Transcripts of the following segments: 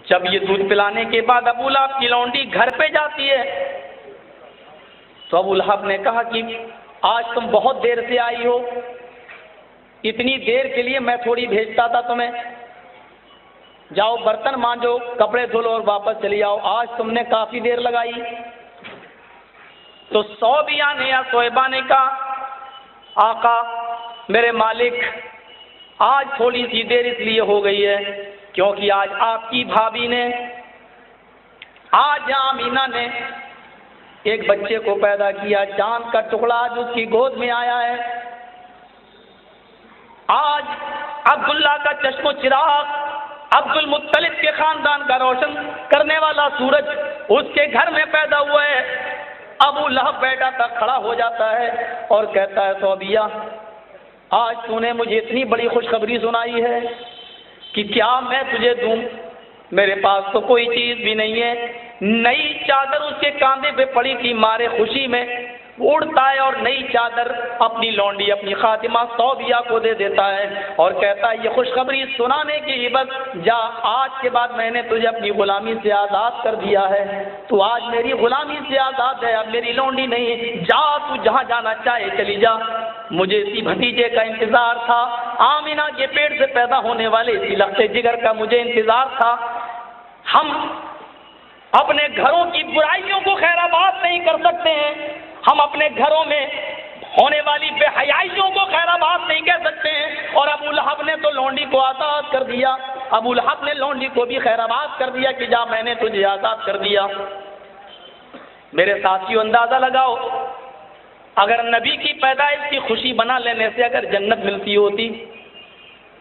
جب یہ دودھ پلانے کے بعد ابو لہب کی لونڈی گھر پہ جاتی ہے تو ابو لہب نے کہا کہ آج تم بہت دیر سے آئی ہو، اتنی دیر کے لیے میں تھوڑی بھیجتا تھا تمہیں، جاؤ برتن مانجو، کپڑے دھلو اور واپس چلی آؤ، آج تم نے کافی دیر لگائی۔ تو صوبیہ نے یا صویبہ نے کہا آقا میرے مالک آج تھوڑی سی دیر اس لیے ہو گئی ہے کیونکہ آج آپ کی بھابھی نے، آج آمینہ نے ایک بچے کو پیدا کیا، چاند کا ٹکڑا آج اس کی گود میں آیا ہے، آج عبداللہ کا چشم و چراغ، عبد المطلب کے خاندان کا روشن کرنے والا سورج اس کے گھر میں پیدا ہوا ہے۔ ابو لہب بیٹا تک کھڑا ہو جاتا ہے اور کہتا ہے صوبیہ آج تو نے مجھے اتنی بڑی خوشخبری سنائی ہے کہ کیا میں تجھے دوں؟ میرے پاس تو کوئی چیز بھی نہیں ہے۔ نئی چادر اس کے کاندھے پہ پڑی تھی، مارے خوشی میں اڑتا ہے اور نئی چادر اپنی لونڈی اپنی خاتمہ صوبیہ کو دے دیتا ہے اور کہتا ہے یہ خوشخبری سنانے کی ہی بس، جا آج کے بعد میں نے تجھے اپنی غلامی سے آزاد کر دیا ہے، تو آج میری غلامی سے آزاد ہے، اب میری لونڈی نہیں ہے، جا تو جہاں جانا چاہے چلی جا۔ مجھے اسی بھتیجے کا انتظار تھا، آمینہ کے پیٹ سے پیدا ہونے والے اسی لختے جگر کا مجھے انتظار تھا۔ ہم اپنے گھروں کی برائیوں کو خیر آباد نہیں کر سکتے ہیں، ہم اپنے گھروں میں ہونے والی بے حیائیوں کو خیر آباد نہیں کہہ سکتے ہیں، اور ابو لہب نے تو لونڈی کو آزاد کر دیا، ابو لہب نے لونڈی کو بھی خیر آباد کر دیا کہ جا میں نے تجھے آزاد کر دیا۔ میرے ساتھیوں اندازہ لگاؤ اگر نبی کی پیدائش کی خوشی بنا لینے سے اگر جنت ملتی ہوتی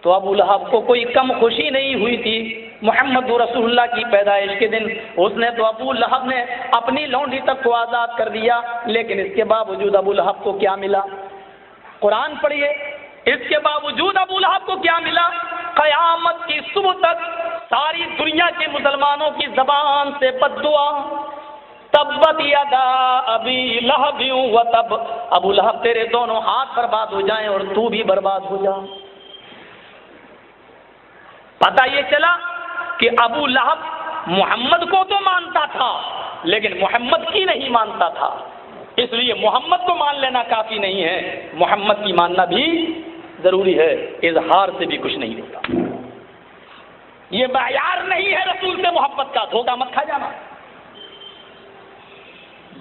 تو ابو لہب کو کوئی کم خوشی نہیں ہوئی تھی محمد رسول اللہ کی پیدائش کے دن۔ اس نے تو ابو لہب نے اپنی لونڈی تک کو آزاد کر دیا، لیکن اس کے باوجود ابو لہب کو کیا ملا؟ قرآن پڑھیے، اس کے باوجود ابو لہب کو کیا ملا؟ قیامت کی صبح تک ساری دنیا کے مسلمانوں کی زبان سے بد دعا، تبت یدا ابی لہب و تب، ابو لہب تیرے دونوں ہاتھ برباد ہو جائیں اور تو بھی برباد ہو جا۔ پتہ یہ چلا کہ ابو لہب محمد کو تو مانتا تھا لیکن محمد کی نہیں مانتا تھا، اس لیے محمد کو مان لینا کافی نہیں ہے، محمد کی ماننا بھی ضروری ہے، اظہار سے بھی کچھ نہیں ہوتا۔ یہ معیار نہیں ہے رسول سے محبت کا، دھوکہ مت کھا جانا،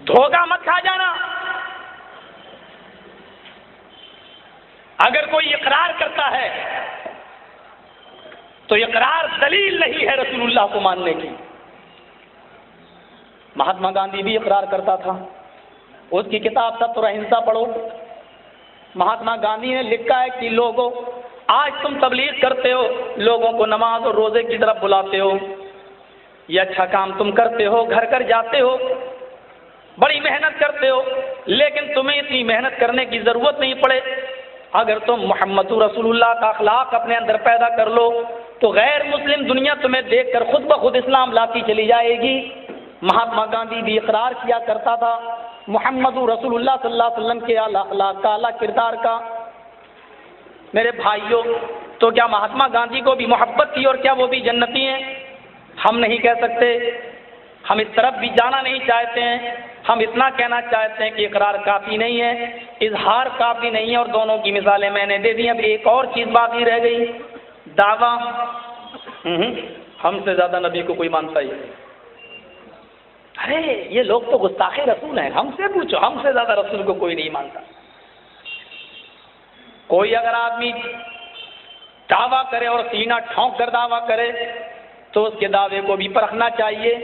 دھوکہ مت کھا جانا۔ اگر کوئی اقرار کرتا ہے تو اقرار دلیل نہیں ہے رسول اللہ کو ماننے کی۔ مہاتما گاندھی بھی اقرار کرتا تھا، اس کی کتاب ستر اہنسا پڑھو، مہاتما گاندھی نے لکھا ہے کہ لوگوں آج تم تبلیغ کرتے ہو، لوگوں کو نماز اور روزے کی طرف بلاتے ہو، یہ اچھا کام تم کرتے ہو، گھر گھر جاتے ہو، بڑی محنت کرتے ہو، لیکن تمہیں اتنی محنت کرنے کی ضرورت نہیں پڑے، اگر تم محمد رسول اللہ کا اخلاق اپنے اندر پیدا کر لو تو غیر مسلم دنیا تمہیں دیکھ کر خود بخود اسلام لاتی چلی جائے گی۔ مہاتما گاندھی بھی اقرار کیا کرتا تھا محمد رسول اللہ صلی اللہ علیہ وسلم کے اعلیٰ اخلاق کا، اعلیٰ کردار کا۔ میرے بھائیوں، تو کیا مہاتما گاندھی کو بھی محبت تھی اور کیا وہ بھی جنتی ہیں؟ ہم نہیں کہہ سکتے، ہم اس طرف بھی جانا نہیں چاہتے ہیں، ہم اتنا کہنا چاہتے ہیں کہ اقرار کافی نہیں ہے، اظہار کافی نہیں ہے، اور دونوں کی مثالیں میں نے دے دی۔ اب ایک اور چیز باقی رہ گئی، دعویٰ۔ ہم سے زیادہ نبی کو کوئی مانتا ہی نہیں۔ ارے یہ لوگ تو گستاخ رسول ہیں، ہم سے پوچھو، ہم سے زیادہ رسول کو کوئی نہیں مانتا۔ کوئی اگر آدمی دعویٰ کرے اور سینہ ٹھونک کر دعویٰ کرے تو اس کے دعوے کو بھی پرکھنا چاہیے۔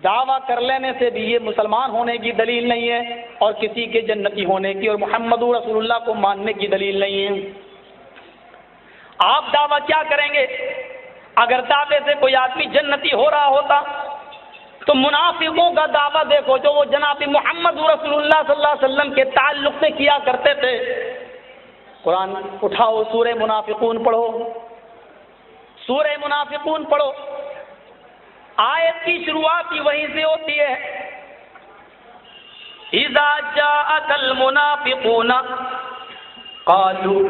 دعویٰ کر لینے سے بھی یہ مسلمان ہونے کی دلیل نہیں ہے اور کسی کے جنتی ہونے کی اور محمد رسول اللہ کو ماننے کی دلیل نہیں ہے۔ آپ دعویٰ کیا کریں گے؟ اگر دعوے سے کوئی آدمی جنتی ہو رہا ہوتا تو منافقوں کا دعویٰ دیکھو جو وہ جناب محمد رسول اللہ صلی اللہ علیہ وسلم کے تعلق سے کیا کرتے تھے۔ قرآن اٹھاؤ، سورہ منافقون پڑھو، سورہ منافقون پڑھو، آیت کی شروعات ہی وہیں سے ہوتی ہے، اذا جاءک المنافقون قالوا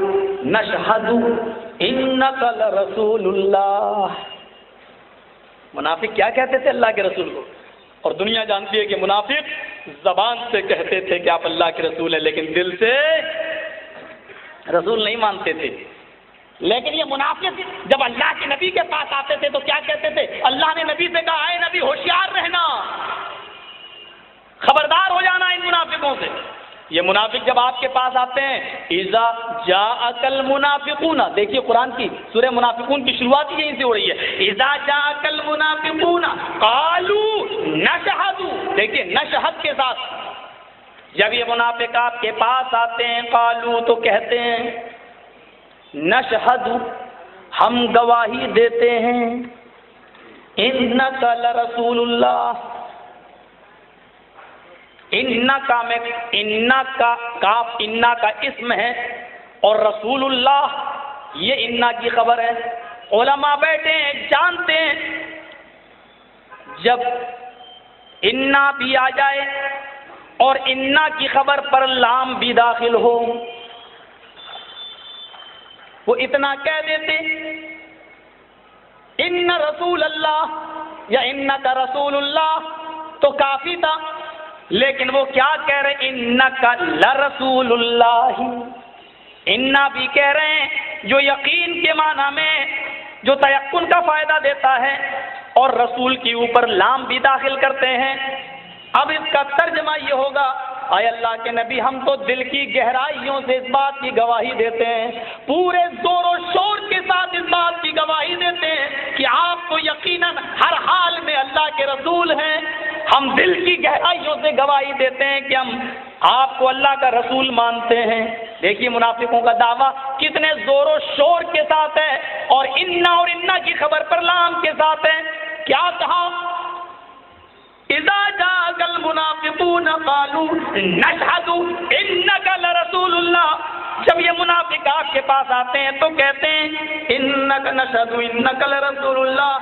نشہد انک لرسول اللہ۔ منافق کیا کہتے تھے اللہ کے رسول کو؟ اور دنیا جانتی ہے کہ منافق زبان سے کہتے تھے کہ آپ اللہ کے رسول ہیں، لیکن دل سے رسول نہیں مانتے تھے۔ لیکن یہ منافق جب اللہ کے نبی کے پاس آتے تھے تو کیا کہتے تھے؟ اللہ نے نبی سے کہا، اے نبی ہوشیار رہنا، خبردار ہو جانا ان منافقوں سے۔ یہ منافق جب آپ کے پاس آتے ہیں، اذا جاءک المنافقون، دیکھیے قرآن کی سورہ منافقون کی شروعات یہیں سے ہو رہی ہے، اذا جاءک المنافقون قالوا نشہد، دیکھیے نشہد کے ساتھ، جب یہ منافق آپ کے پاس آتے ہیں، قالوا تو کہتے ہیں، نشہد ہم گواہی دیتے ہیں، انک لرسول اللہ، انا کا اسم ہے اور رسول اللہ یہ انا کی خبر ہے۔ علماء بیٹھے ہیں جانتے ہیں جب انا بھی آ جائے اور انا کی خبر پر لام بھی داخل ہو، وہ اتنا کہہ دیتے ان رسول اللہ یا انک رسول اللہ تو کافی تھا، لیکن وہ کیا کہہ رہے ہیں؟ انک لرسول اللہ، انا بھی کہہ رہے ہیں جو یقین کے معنی میں جو تیقن کا فائدہ دیتا ہے، اور رسول کے اوپر لام بھی داخل کرتے ہیں۔ اب اس کا ترجمہ یہ ہوگا، اے اللہ کے نبی ہم تو دل کی گہرائیوں سے اس بات کی گواہی دیتے ہیں، پورے زور و شور کے ساتھ اس بات کی گواہی دیتے ہیں کہ آپ کو یقیناً ہر حال میں اللہ کے رسول ہیں۔ ہم دل کی گہرائیوں سے گواہی دیتے ہیں کہ ہم آپ کو اللہ کا رسول مانتے ہیں۔ دیکھیے منافقوں کا دعویٰ کتنے زور و شور کے ساتھ ہے، اور انا کی خبر پر لام کے ساتھ ہے۔ کیا کہا؟ اذا جاءک المنافقون قالوا نشہد انک لرسول اللہ، جب یہ منافق آپ کے پاس آتے ہیں تو کہتے ہیں انک نشہد انک لرسول اللہ،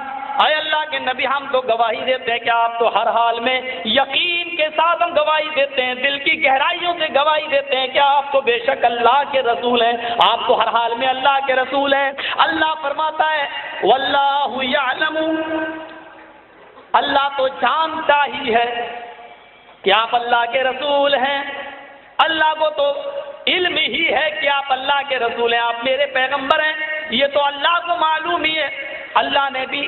اے اللہ کے نبی ہم تو گواہی دیتے ہیں کہ آپ تو ہر حال میں یقین کے ساتھ ہم گواہی دیتے ہیں، دل کی گہرائیوں سے گواہی دیتے ہیں کہ آپ تو بے شک اللہ کے رسول ہیں، آپ تو ہر حال میں اللہ کے رسول ہیں۔ اللہ فرماتا ہے واللہ یعلم، اللہ تو جانتا ہی ہے کہ آپ اللہ کے رسول ہیں، اللہ کو تو علم ہی ہے کہ آپ اللہ کے رسول ہیں، آپ میرے پیغمبر ہیں، یہ تو اللہ کو معلوم ہی ہے۔ اللہ نے بھی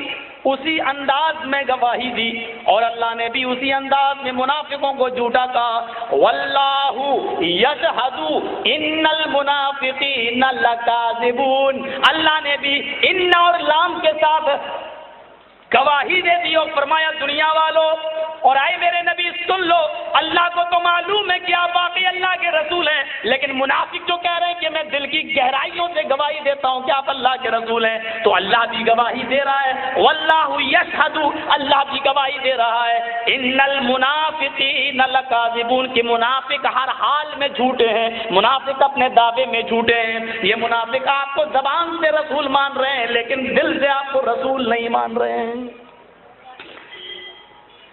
اسی انداز میں گواہی دی، اور اللہ نے بھی اسی انداز میں منافقوں کو جھوٹا کہا، واللہ یشہد ان المنافقین لکاذبون، اللہ نے بھی ان اور لام کے ساتھ گواہی دے دی اور فرمایا دنیا والوں اور آئے میرے نبی سن لو، اللہ کو تو معلوم ہے کہ آپ واقعی اللہ کے رسول ہیں، لیکن منافق جو کہہ رہے ہیں کہ میں دل کی گہرائیوں سے گواہی دیتا ہوں کہ آپ اللہ کے رسول ہیں، تو اللہ بھی گواہی دے رہا ہے، واللہ یشہد، اللہ بھی گواہی دے رہا ہے، ان المنافقین لکاذبون، کہ منافق ہر حال میں جھوٹے ہیں، منافق اپنے دعوے میں جھوٹے ہیں۔ یہ منافق آپ کو زبان سے رسول مان رہے ہیں لیکن دل سے آپ کو رسول نہیں مان رہے ہیں۔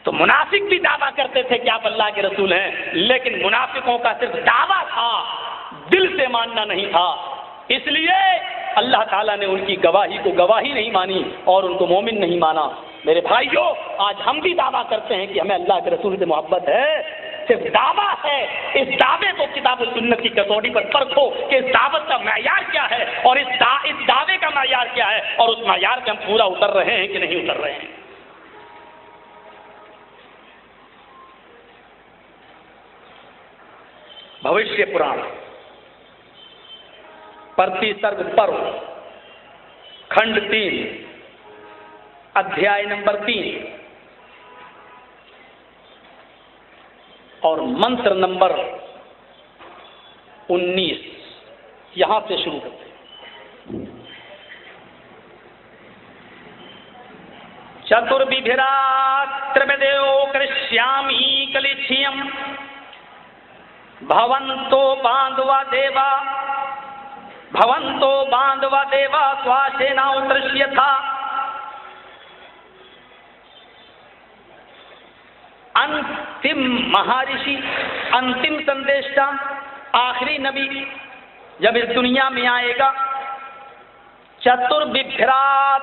تو منافق بھی دعویٰ کرتے تھے کہ آپ اللہ کے رسول ہیں، لیکن منافقوں کا صرف دعویٰ تھا، دل سے ماننا نہیں تھا، اس لیے اللہ تعالیٰ نے ان کی گواہی کو گواہی نہیں مانی اور ان کو مومن نہیں مانا۔ میرے بھائیو، آج ہم بھی دعویٰ کرتے ہیں کہ ہمیں اللہ کے رسول سے محبت ہے، صرف دعویٰ ہے، اس دعوے کو کتاب و سنت کی کسوٹی پر پرکھو کہ اس دعوت کا معیار کیا ہے اور اس دعوے کا معیار کیا ہے، اور اس معیار پہ ہم پورا اتر رہے ہیں کہ نہیں اتر رہے ہیں۔ بھوشیہ پران پرتی سرگ پرو کھنڈ 3 ادھیائے نمبر 3 اور منتر نمبر 19، یہاں سے شروع کرتے ہیں۔ چتربھیراتربھیدیو کرشیامی کلیچھیم بھونتو باندھوا دیوا سواشینا اترشیتھا۔ انتم مہارشی، انتم سندیشہ، آخری نبی جب اس دنیا میں آئے گا، چتربھیرات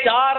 4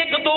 1-2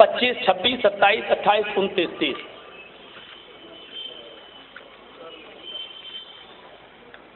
25, 26, 27, 28, 29, 30।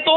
2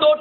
2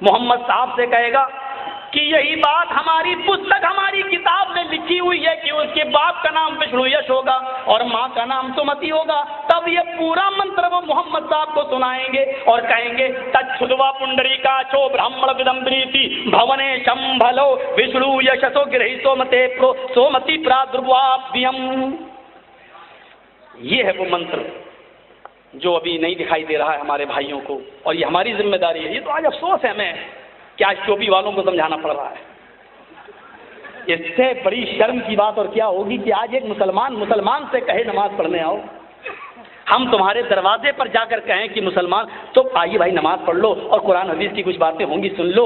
محمد صاحب سے کہے گا کہ یہی بات ہماری پستک ہماری کتاب میں لکھی ہوئی ہے کہ اس کے باپ کا نام وشنو یش ہوگا اور ماں کا نام سمتی ہوگا، تب یہ پورا منتر وہ محمد صاحب کو سنائیں گے اور کہیں گے تچھدوا پنڈری کا چو برہمڑ ودمبریتی بھونے شمبھلو وشنو یشسو گرہی سومتے پرو سومتی پرادرواپیم۔ یہ ہے وہ منتر جو ابھی نہیں دکھائی دے رہا ہے ہمارے بھائیوں کو، اور یہ ہماری ذمہ داری ہے۔ یہ تو آج افسوس ہے ہمیں کہ آج ٹوپی والوں کو سمجھانا پڑ رہا ہے۔ اس سے بڑی شرم کی بات اور کیا ہوگی کہ آج ایک مسلمان سے کہے نماز پڑھنے آؤ۔ ہم تمہارے دروازے پر جا کر کہیں کہ مسلمان تو آئیے بھائی نماز پڑھ لو اور قرآن حدیث کی کچھ باتیں ہوں گی سن لو،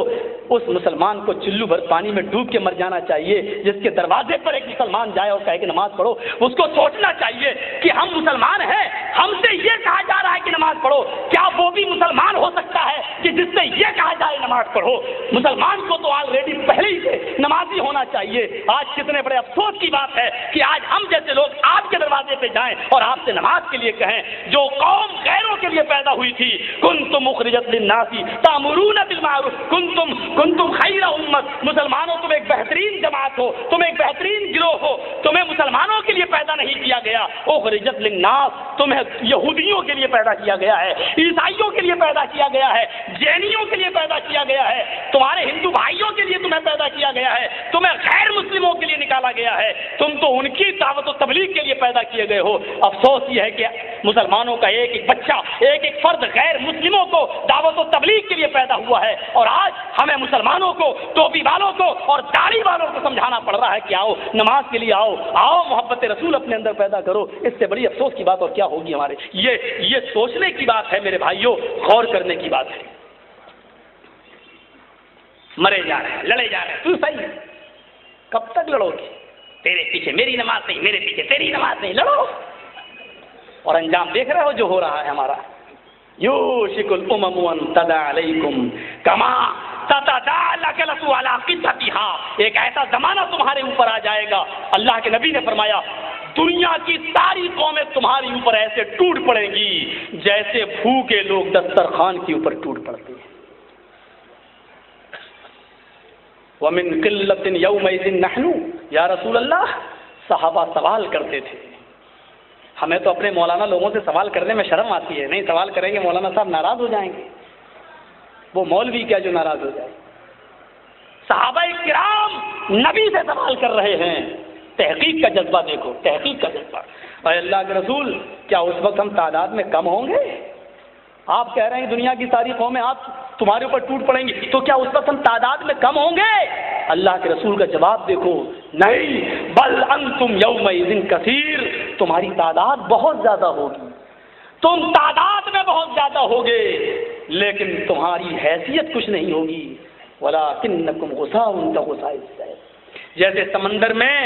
اس مسلمان کو چلو بھر پانی میں ڈوب کے مر جانا چاہیے۔ جس کے دروازے پر ایک مسلمان جائے اور کہے کہ نماز پڑھو، اس کو سوچنا چاہیے کہ ہم مسلمان ہیں، ہم سے یہ کہا جا رہا ہے کہ نماز پڑھو، کیا وہ بھی مسلمان ہو سکتا ہے کہ جس سے یہ کہا جائے نماز پڑھو؟ مسلمان کو تو آلریڈی پہلے ہی سے نمازی ہونا چاہیے۔ آج کتنے بڑے افسوس کی بات ہے کہ آج ہم جیسے لوگ آپ کے دروازے پہ جائیں اور آپ سے نماز کے لیے کہیں۔ جو قوم غیروں کے لیے پیدا ہوئی تھی، کنتم اخرجت للناس تأمرون بالمعروف کنتم خیر امت، مسلمانوں تم ایک بہترین جماعت ہو، تم ایک بہترین گروہ ہو، تمہیں مسلمانوں کے لیے پیدا نہیں کیا گیا۔ اخرجت للناس، تمہیں یہودیوں کے لیے پیدا کیا گیا ہے، عیسائیوں کے لیے پیدا کیا گیا ہے، جینیوں کے لیے پیدا کیا گیا ہے، تمہارے ہندو بھائیوں کے لیے تمہیں پیدا کیا گیا ہے، تمہیں غیر مسلموں کے لیے نکالا گیا ہے، تم تو ان کی دعوت و تبلیغ کے لیے پیدا کیے گئے ہو۔ افسوس یہ ہے کہ مسلمانوں کا ایک ایک بچہ، ایک ایک فرد غیر مسلموں کو دعوت و تبلیغ کے لیے پیدا ہوا ہے، اور آج ہمیں مسلمانوں کو، ٹوپی والوں کو اور داڑھی والوں کو سمجھانا پڑ رہا ہے کہ آؤ نماز کے لیے آؤ محبت رسول اپنے اندر پیدا کرو۔ اس سے بڑی افسوس کی بات اور کیا ہوگی ہمارے؟ یہ سوچنے کی بات ہے میرے بھائیوں، غور کرنے کی بات ہے۔ مرے جا رہے ہیں، لڑے جا رہے ہیں، تو صحیح کب تک لڑو گے؟ تیرے پیچھے میری نماز نہیں، میرے پیچھے تیری نماز نہیں، لڑو، اور انجام دیکھ رہے ہو جو ہو رہا ہے ہمارا۔ یوشک الامم ان تدع علیکم کما تتدع الاکلۃ علی قطعتها، ایک ایسا زمانہ تمہارے اوپر آ جائے گا، اللہ کے نبی نے فرمایا دنیا کی ساری قومیں تمہاری اوپر ایسے ٹوٹ پڑیں گی جیسے بھوکے لوگ دسترخوان کے اوپر ٹوٹ پڑتے ہیں۔ ومن قلۃ یومئذ نحن، یا رسول اللہ، صحابہ سوال کرتے تھے، ہمیں تو اپنے مولانا لوگوں سے سوال کرنے میں شرم آتی ہے، نہیں سوال کریں گے مولانا صاحب ناراض ہو جائیں گے، وہ مولوی کیا جو ناراض ہو جائے۔ صحابہ کرام نبی سے سوال کر رہے ہیں، تحقیق کا جذبہ دیکھو، تحقیق کا جذبہ۔ اے اللہ کے رسول، کیا اس وقت ہم تعداد میں کم ہوں گے؟ آپ کہہ رہے ہیں دنیا کی ساری قومیں آپ تمہارے اوپر ٹوٹ پڑیں گی، تو کیا اس وقت ہم تعداد میں کم ہوں گے؟ اللہ کے رسول کا جواب دیکھو، نہیں، بل انتم یومئذ کثیر، تمہاری تعداد بہت زیادہ ہوگی، تم تعداد میں بہت زیادہ ہوگے، لیکن تمہاری حیثیت کچھ نہیں ہوگی۔ ولکنکم غثاء کغثاء السیل، جیسے سمندر میں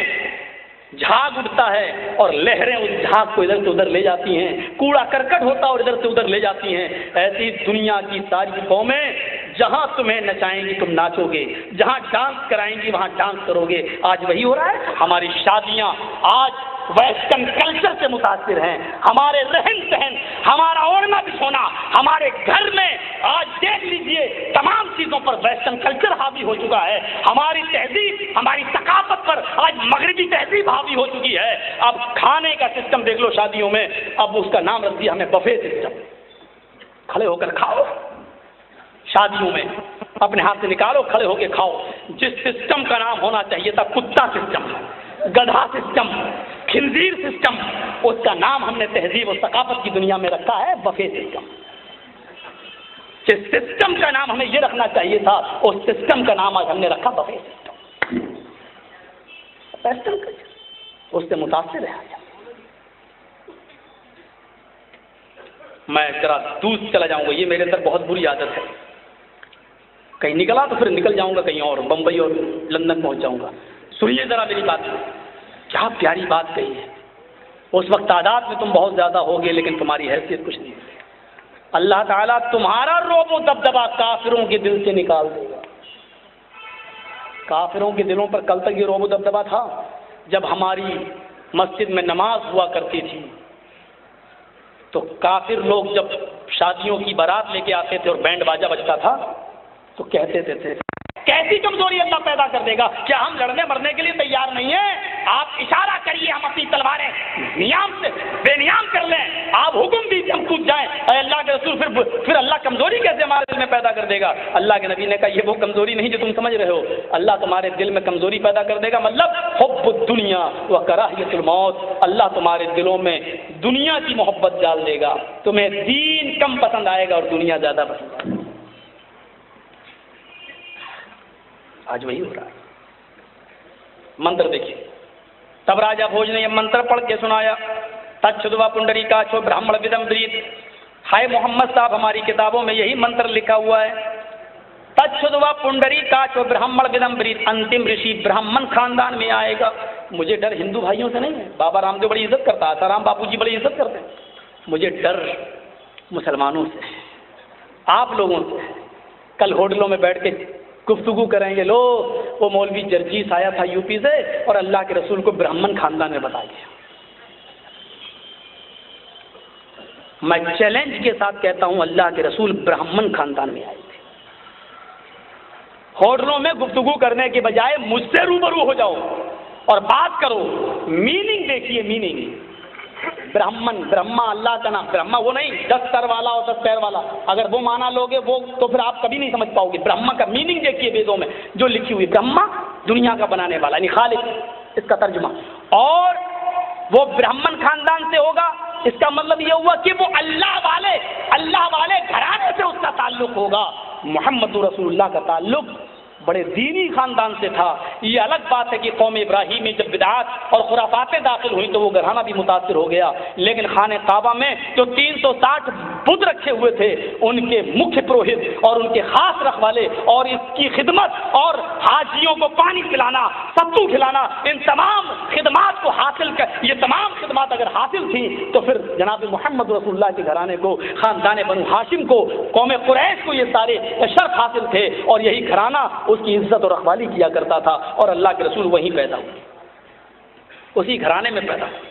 جھاگ اٹھتا ہے اور لہریں اس جھاگ کو ادھر سے ادھر لے جاتی ہیں، کوڑا کرکٹ ہوتا ہے اور ادھر سے ادھر لے جاتی ہیں، ایسی دنیا کی ساری قومیں جہاں تمہیں نچائیں گی تم ناچو گے، جہاں ڈانس کرائیں گی وہاں ڈانس کرو گے۔ آج وہی ہو رہا ہے، ہماری شادیاں آج ویسٹرن کلچر سے متاثر ہیں، ہمارے رہن سہن، ہمارا اوڑھنا بچھونا، ہمارے گھر میں آج دیکھ لیجئے تمام چیزوں پر ویسٹرن کلچر حاوی ہو چکا ہے، ہماری تہذیب، ہماری ثقافت پر آج مغربی تہذیب حاوی ہو چکی ہے۔ اب کھانے کا سسٹم دیکھ لو شادیوں میں، اب اس کا نام رکھ دیا ہمیں بفے سسٹم، کھڑے ہو کر کھاؤ، شادیوں میں اپنے ہاتھ سے نکالو، کھڑے ہو کے کھاؤ۔ جس سسٹم کا نام ہونا چاہیے تھا کتا سسٹم، گدھا سسٹم، خنزیر سسٹم، اس کا نام ہم نے تہذیب و ثقافت کی دنیا میں رکھا ہے بفے سسٹم۔ جس سسٹم کا نام ہمیں یہ رکھنا چاہیے تھا اس سسٹم کا نام آج ہم نے رکھا بفے سسٹم۔ اس سے متاثر ہے آج۔ میں ذرا دور چلا جاؤں گا، یہ میرے اندر بہت بری عادت ہے، کہیں نکلا تو پھر نکل جاؤں گا کہیں اور، بمبئی اور لندن پہنچ جاؤں گا۔ سنیے ذرا میری بات، کیا پیاری بات کہی ہے۔ اس وقت تعداد میں تم بہت زیادہ ہوگے لیکن تمہاری حیثیت کچھ نہیں ہے۔ اللہ تعالیٰ تمہارا رعب و دبدبہ کافروں کے دل سے نکال دے گا۔ کافروں کے دلوں پر کل تک یہ رعب و دبدبہ تھا جب ہماری مسجد میں نماز ہوا کرتی تھی تو کافر لوگ جب شادیوں کی بارات لے کے آتے تھے اور بینڈ باجا بجتا تھا تو کہتے تھے کیسی کمزوری اللہ پیدا کر دے گا؟ کیا ہم لڑنے مرنے کے لیے تیار نہیں ہیں؟ آپ اشارہ کریے، ہم اپنی تلواریں نیام سے بے نیام کر لیں، آپ حکم دیجیے ہم کود جائیں۔ اے اللہ کے رسول، پھر اللہ کمزوری کیسے ہمارے دل میں پیدا کر دے گا؟ اللہ کے نبی نے کہا یہ وہ کمزوری نہیں جو تم سمجھ رہے ہو، اللہ تمہارے دل میں کمزوری پیدا کر دے گا، مطلب حب الدنیا و کراہیت الموت، اللہ تمہارے دلوں میں دنیا کی محبت ڈال دے گا، تمہیں دین کم پسند آئے گا اور دنیا زیادہ پسند آئے گا۔ آج وہی ہو رہا ہے۔ منتر دیکھیے، تب راجا بھوج نے یہ منتر پڑھ کے سنایا، تچھدوا پنڈری کاچو برہمن ودم بریت۔ ہائے محمد صاحب، ہماری کتابوں میں یہی منتر لکھا ہوا ہے، تچھدوا پنڈری کاچو برہمن ودم بریت، انتم رشی برہمن خاندان میں آئے گا۔ مجھے ڈر ہندو بھائیوں سے نہیں ہے، بابا رام دیو بڑی عزت کرتا ہے، آسارام باپو جی بڑی عزت کرتے ہیں، مجھے ڈر مسلمانوں سے، آپ لوگوں سے۔ کل ہوٹلوں میں بیٹھ کے گفتگو کریں گے، لو وہ مولوی جرجیس آیا تھا یو پی سے اور اللہ کے رسول کو برہمن خاندان میں بتا گیا۔ میں چیلنج کے ساتھ کہتا ہوں، اللہ کے رسول برہمن خاندان میں آئے تھے۔ ہوٹلوں میں گفتگو کرنے کے بجائے مجھ سے روبرو ہو جاؤ اور بات کرو، میننگ دیکھیے، میننگ۔ برہمن، برہما اللہ کا نام، برہما وہ نہیں 10 سر والا اور 10 پیر والا، اگر وہ مانا لوگے وہ تو پھر آپ کبھی نہیں سمجھ پاؤ گے۔ برہما کا میننگ دیکھیے ویدوں میں جو لکھی ہوئی، برہما دنیا کا بنانے والا یعنی خالق، اس کا ترجمہ۔ اور وہ برہمن خاندان سے ہوگا، اس کا مطلب یہ ہوا کہ وہ اللہ والے گھرانے سے اس کا تعلق ہوگا۔ محمد رسول اللہ کا تعلق بڑے دینی خاندان سے تھا۔ یہ الگ بات ہے کہ قوم ابراہیم میں جب بدعات اور خرافاتیں داخل ہوئی تو وہ گھرانہ بھی متاثر ہو گیا، لیکن خانہ کعبہ میں جو 360 بت رکھے ہوئے تھے، ان کے مکھ پروہت اور ان کے خاص رکھوالے اور اس کی خدمت اور حاجیوں کو پانی پلانا، ستو کھلانا، ان تمام خدمات کو حاصل کر، یہ تمام خدمات اگر حاصل تھیں تو پھر جناب محمد رسول اللہ کے گھرانے کو، خاندان بنو ہاشم کو، قوم قریش کو یہ سارے شرف حاصل تھے، اور یہی گھرانہ اس کی عزت اور رکھوالی کیا کرتا تھا، اور اللہ کے رسول وہیں پیدا ہوئے، اسی گھرانے میں پیدا ہوئے۔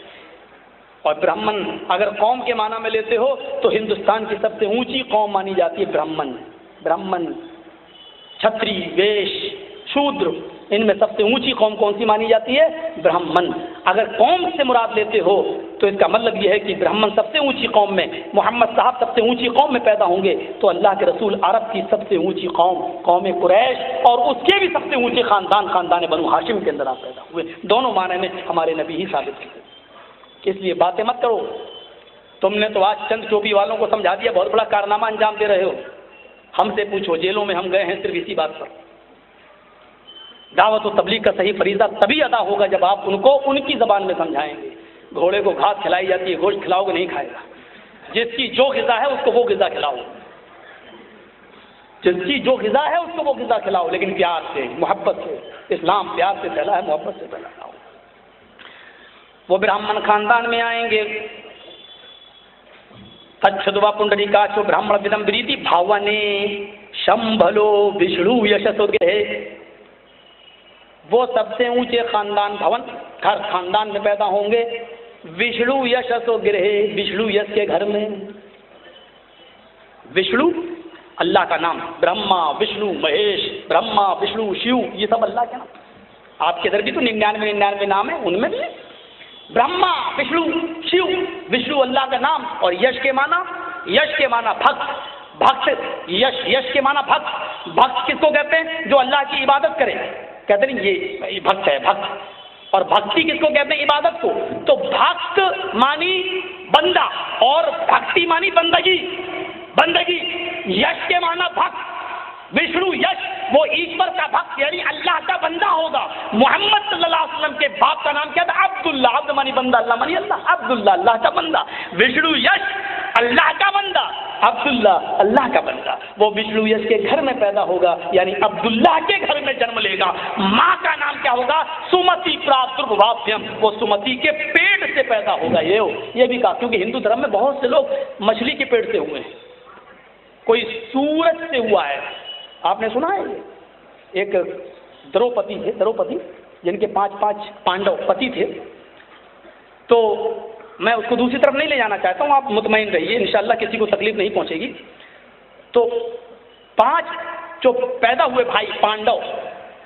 اور برہمن اگر قوم کے معنی میں لیتے ہو تو ہندوستان کی سب سے اونچی قوم مانی جاتی ہے برہمن، چھتری، ویش، شودر، ان میں سب سے اونچی قوم کون سی مانی جاتی ہے؟ برہمن۔ اگر قوم سے مراد لیتے ہو تو اس کا مطلب یہ ہے کہ برہمن سب سے اونچی قوم میں، محمد صاحب سب سے اونچی قوم میں پیدا ہوں گے، تو اللہ کے رسول عرب کی سب سے اونچی قوم، قوم قریش، اور اس کے بھی سب سے اونچے خاندان بنو ہاشم کے اندر آپ پیدا ہوئے۔ دونوں معنی میں ہمارے نبی ہی ثابت کیے، اس لیے باتیں مت کرو۔ تم نے تو آج چند ٹوپی والوں کو سمجھا دیا، بہت بڑا کارنامہ انجام دے رہے ہو۔ ہم سے پوچھو، جیلوں میں ہم گئے ہیں صرف اسی بات پر۔ دعوت و تبلیغ کا صحیح فریضہ تبھی ادا ہوگا جب آپ ان کو ان کی زبان میں سمجھائیں گے۔ گھوڑے کو گھاس کھلائی جاتی ہے، گوشت کھلاؤ گے نہیں کھائے گا۔ جس کی جو غذا ہے اس کو وہ غذا کھلاؤ، جس کی جو غذا ہے اس کو وہ غذا کھلاؤ، لیکن پیار سے، محبت سے۔ اسلام پیار سے پھیلا ہے، محبت سے پھیلا ہے۔ وہ برہمن خاندان میں آئیں گے۔ تچھدوا پنڈری کاچو برہمن ودم بریتی بھاونے شمبھلو وشنو یشسو گرہے۔ وہ سب سے اونچے خاندان بھون، ہر خاندان میں پیدا ہوں گے۔ وشنو یشسو گرہے، وشنو یش کے گھر میں۔ وشنو اللہ کا نام، برہما وشنو مہیش، برہما وشنو شیو، یہ سب اللہ کے نام۔ آپ کے ادھر بھی تو 99 نام ہیں، ان میں بھی برہما وشنو شیو۔ وشنو اللہ کا نام، اور یش کے معنی بھکت، یش کے معنی بھکت۔ بھکت کس کو کہتے ہیں؟ جو اللہ کی عبادت کرے، کہتے ہیں یہ بھکت ہے، بھکت۔ اور بھکتی کس کو کہتے ہیں؟ عبادت کو۔ تو بھکت مانی بندہ اور بھکتی مانی بندگی۔ یش کے معنی بھکت، وشنو یش وہ ایشور کا بھکت یعنی اللہ کا بندہ ہوگا۔ محمد صلی اللہ علیہ وسلم کے باپ کا نام کیا تھا؟ عبداللہ، عبد منی بندہ، اللہ منی اللہ، عبداللہ اللہ کا بندہ۔ وشنو یش اللہ کا بندہ، عبداللہ اللہ کا بندہ۔ وہ وشنو یش کے گھر میں پیدا ہوگا، یعنی عبداللہ کے گھر میں جنم لے گا۔ ماں کا نام کیا ہوگا؟ سمتی پرادربھاویم، وہ سمتی کے پیٹ سے پیدا ہوگا۔ یہ بھی کہا، کیونکہ ہندو دھرم میں بہت سے لوگ مچھلی کے پیٹ سے ہوئے ہیں، کوئی سورج سے ہوا ہے۔ آپ نے سنا ہے ایک دروپتی جن کے 5 پانڈو پتی تھے، تو میں اس کو دوسری طرف نہیں لے جانا چاہتا ہوں، آپ مطمئن رہیے، انشاءاللہ کسی کو تکلیف نہیں پہنچے گی۔ تو 5 جو پیدا ہوئے بھائی پانڈو،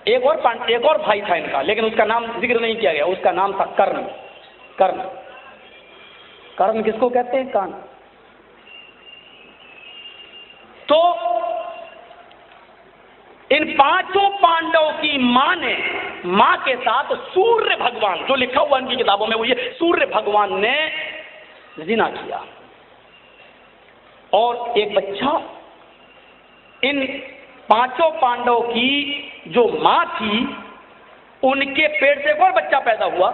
ایک اور بھائی تھا ان کا، لیکن اس کا نام ذکر نہیں کیا گیا، اس کا نام تھا کرن۔ کرن کس کو کہتے ہیں؟ کان۔ تو ان پانچوں پانڈو کی ماں نے، ماں کے ساتھ سوریہ بھگوان، جو لکھا ہوا ان کی کتابوں میں وہ یہ، سوریہ بھگوان نے زنا کیا اور ایک بچہ، ان پانچوں پانڈو کی جو ماں تھی ان کے پیٹ سے ایک اور بچہ پیدا ہوا،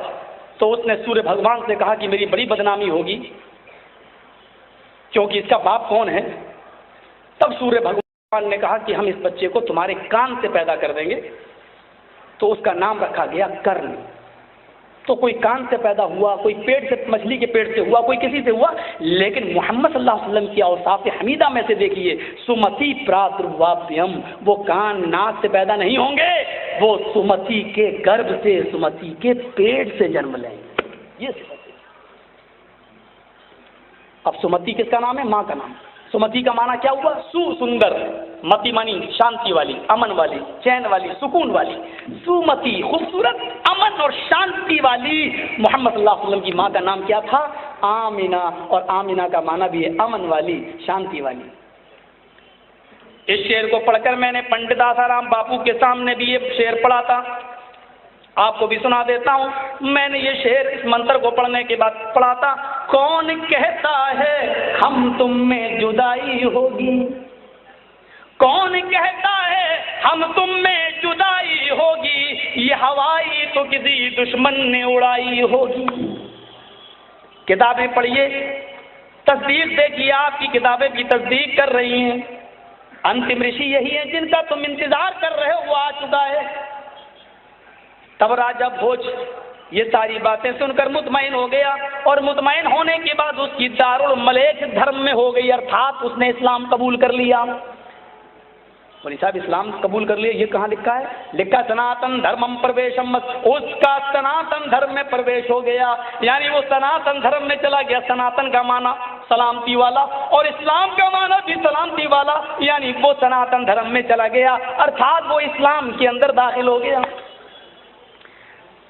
تو اس نے سوریہ بھگوان سے کہا کہ میری بڑی بدنامی ہوگی کیونکہ اس کا باپ کون ہے؟ تب سوریہ بھگوان نے کہا کہ ہم اس بچے کو تمہارے کان سے پیدا کر دیں گے، تو اس کا نام رکھا گیا کرن۔ تو کوئی کان سے پیدا ہوا، کوئی پیٹ سے، مچھلی کے پیٹ سے ہوا، کوئی کسی سے ہوا، لیکن محمد صلی اللہ علیہ وسلم کی اوصاف حمیدہ میں سے دیکھیے، سمتی پراتروابھیم، وہ کان ناک سے پیدا نہیں ہوں گے، وہ سمتی کے گربھ سے، سمتی کے پیٹ سے جنم لیں گے۔ یہ سمتی۔ اب سمتی کس کا نام ہے؟ ماں کا نام۔ سمتی کا معنی کیا ہوا؟ سندر، متی مانی شانتی والی، امن والی، چین والی، سکون والی، سمتی خوبصورت، امن اور شانتی والی۔ محمد صلی اللہ علیہ وسلم کی ماں کا نام کیا تھا؟ آمینہ، اور آمینہ کا معنی بھی ہے امن والی، شانتی والی۔ اس شعر کو پڑھ کر میں نے پنڈت آسارام باپو کے سامنے بھی یہ شعر پڑھا تھا، آپ کو بھی سنا دیتا ہوں۔ میں نے یہ شعر اس منتر کو پڑھنے کے بعد پڑھا تھا، کون کہتا ہے ہم تم میں جدائی ہوگی، کون کہتا ہے ہم تم میں جدائی ہوگی، یہ ہوائی تو کسی دشمن نے اڑائی ہوگی۔ کتابیں پڑھیے، تصدیق دیکھیے، آپ کی کتابیں بھی تصدیق کر رہی ہیں، انتم رشی یہی ہیں جن کا تم انتظار کر رہے ہو، وہ آ چکا ہے۔ تب راجہ بھوج یہ ساری باتیں سن کر مطمئن ہو گیا، اور مطمئن ہونے کے بعد اس کی دارالملیک دھرم میں ہو گئی، ارتھات اس نے اسلام قبول کر لیا۔ مولی صاحب اسلام قبول کر لیا، یہ کہاں لکھا ہے؟ لکھا سناتن دھرمم پرویشم، اس کا سناتن دھرم میں پرویش ہو گیا، یعنی وہ سناتن دھرم میں چلا گیا۔ سناتن کا معنی سلامتی والا، اور اسلام کا معنی بھی سلامتی والا، یعنی وہ سناتن دھرم میں چلا گیا، ارتھات وہ اسلام کے اندر داخل ہو گیا۔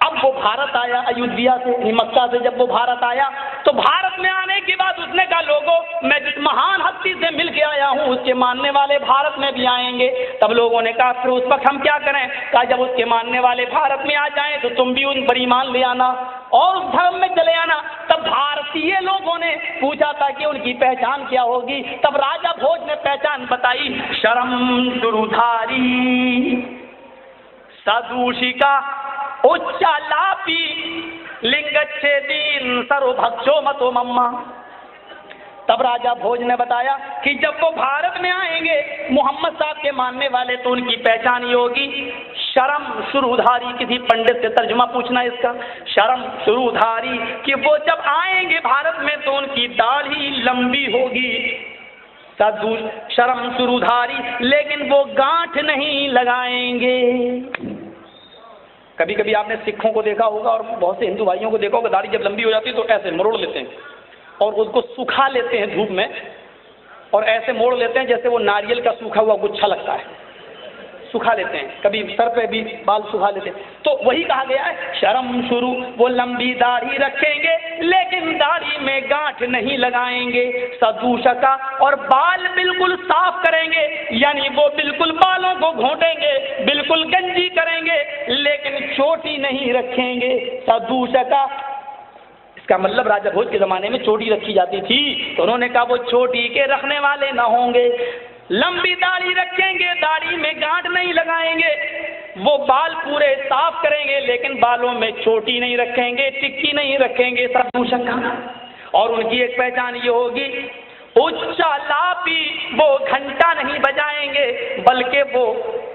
اب وہ بھارت آیا ایودھیا سے، مکہ سے جب وہ بھارت آیا تو بھارت میں آنے کے بعد اس نے کہا لوگوں میں جس مہان ہستی سے مل کے آیا ہوں اس کے ماننے والے بھارت میں بھی آئیں گے۔ تب لوگوں نے کہا پھر اس وقت ہم کیا کریں؟ کہا جب اس کے ماننے والے بھارت میں آ جائیں تو تم بھی ان پر ایمان لے آنا اور اس دھرم میں چلے آنا۔ تب بھارتی لوگوں نے پوچھا تھا کہ ان کی پہچان کیا ہوگی، تب راجہ بھوج نے پہچان بتائی، شرم شرودھاری سدوشیکا اچالاپی لنگچھیدین سرو بھکشو متو مما۔ تب راجہ بھوج نے بتایا کہ جب وہ بھارت میں آئیں گے محمد صاحب کے ماننے والے تو ان کی پہچان یہ ہوگی شرم شرودھاری۔ کسی پنڈت سے ترجمہ پوچھنا اس کا، شرم شرودھاری، کہ وہ جب آئیں گے بھارت میں تو ان کی داڑھی لمبی ہوگی، شرم شرودھاری، لیکن وہ گانٹھ نہیں لگائیں گے۔ کبھی کبھی آپ نے سکھوں کو دیکھا ہوگا اور بہت سے ہندو بھائیوں کو دیکھا ہوگا، داڑھی جب لمبی ہو جاتی ہے تو ایسے مروڑ لیتے ہیں اور اس کو سکھا لیتے ہیں دھوپ میں، اور ایسے موڑ لیتے ہیں جیسے وہ ناریل کا سوکھا ہوا گچھا لگتا ہے، سکھا لیتے ہیں، کبھی سر پہ بھی بال سکھا لیتے ہیں۔ تو وہی کہا گیا ہے شرم شروع، وہ لمبی داڑھی رکھیں گے لیکن داڑھی میں گانٹھ نہیں لگائیں گے، سدوشکا، اور بال بالکل صاف کریں گے، یعنی وہ بالکل بالوں کو گھونٹیں گے، بالکل گنجی کریں گے لیکن چوٹی نہیں رکھیں گے، سدوشکا۔ اس کا مطلب راجہ بھوج کے زمانے میں چوٹی رکھی جاتی تھی تو انہوں نے کہا وہ چوٹی کے رکھنے والے نہ ہوں گے، لمبی داڑھی رکھیں گے، داڑھی میں گانٹھ نہیں لگائیں گے، وہ بال پورے صاف کریں گے لیکن بالوں میں چوٹی نہیں رکھیں گے، ٹکی نہیں رکھیں گے، سدوشکا۔ اور ان کی ایک پہچان یہ ہوگی اچالاپی، وہ گھنٹا نہیں بجائیں گے بلکہ وہ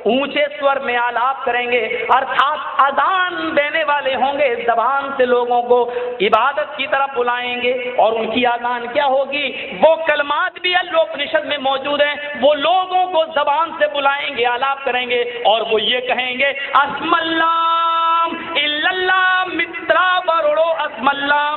اونچے سور میں آلاپ کریں گے، ارتھات اذان دینے والے ہوں گے، زبان سے لوگوں کو عبادت کی طرف بلائیں گے۔ اور ان کی اذان کیا ہوگی؟ وہ کلمات بھی اللوپنشد میں موجود ہیں، وہ لوگوں کو زبان سے بلائیں گے، آلاپ کریں گے، اور وہ یہ کہیں گے اسم اللہ الا اللہ مترا بروڑو اسم اللہ،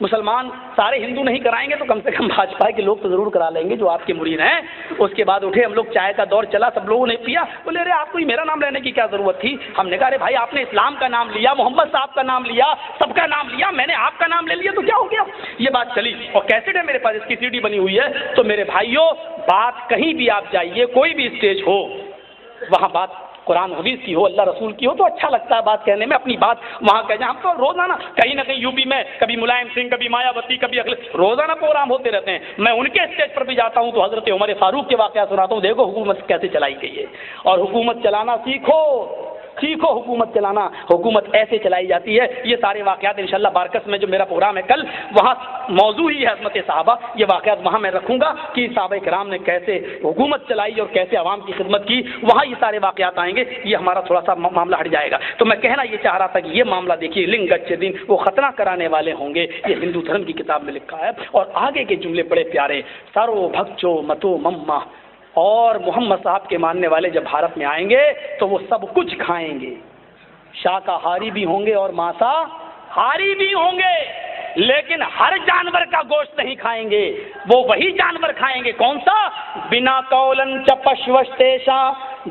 مسلمان سارے ہندو نہیں کرائیں گے تو کم سے کم بھاجپا کے لوگ تو ضرور کرا لیں گے جو آپ کے مرید ہیں. اس کے بعد اٹھے ہم لوگ, چائے کا دور چلا, سب لوگوں نے پیا. بولے ارے آپ کو میرا نام لینے کی کیا ضرورت تھی؟ ہم نے کہا ارے بھائی آپ نے اسلام کا نام لیا, محمد صاحب کا نام لیا, سب کا نام لیا, میں نے آپ کا نام لے لیا تو کیا ہو گیا؟ یہ بات چلی اور کیسٹ ہے میرے پاس, اس کی سی ڈی بنی ہوئی ہے. تو میرے بھائیوں, بات کہیں بھی آپ جائیے, کوئی بھی اسٹیج ہو, وہاں بات قرآن حدیث کی ہو, اللہ رسول کی ہو, تو اچھا لگتا ہے بات کہنے میں, اپنی بات وہاں کہہ جائیں. ہم تو روزانہ کہیں نہ کہیں یو پی میں کبھی ملائم سنگھ, کبھی مایاوتی, کبھی روزانہ پروگرام ہوتے رہتے ہیں. میں ان کے اسٹیج پر بھی جاتا ہوں تو حضرت عمر فاروق کے واقعہ سناتا ہوں. دیکھو حکومت کیسے چلائی گئی ہے, اور حکومت چلانا سیکھو, سیکھو حکومت چلانا. حکومت ایسے چلائی جاتی ہے. یہ سارے واقعات انشاءاللہ بارکس میں جو میرا پروگرام ہے کل, وہاں موضوع ہی ہے عظمت صحابہ. یہ واقعات وہاں میں رکھوں گا کہ صحابہ کرام نے کیسے حکومت چلائی اور کیسے عوام کی خدمت کی. وہاں یہ سارے واقعات آئیں گے. یہ ہمارا تھوڑا سا معاملہ ہٹ جائے گا. تو میں کہنا یہ چاہ رہا تھا کہ یہ معاملہ دیکھیے, لنگ گچ دن وہ ختنہ کرانے والے ہوں گے, یہ ہندو دھرم کی کتاب میں لکھا ہے. اور آگے کے جملے بڑے پیارے, سارو بھکچو متو مما, اور محمد صاحب کے ماننے والے جب بھارت میں آئیں گے تو وہ سب کچھ کھائیں گے, شاکاہاری بھی ہوں گے اور مانساہاری بھی ہوں گے, لیکن ہر جانور کا گوشت نہیں کھائیں گے. وہ وہی جانور کھائیں گے, کون سا؟ بنا قولن چپشوشتیشا,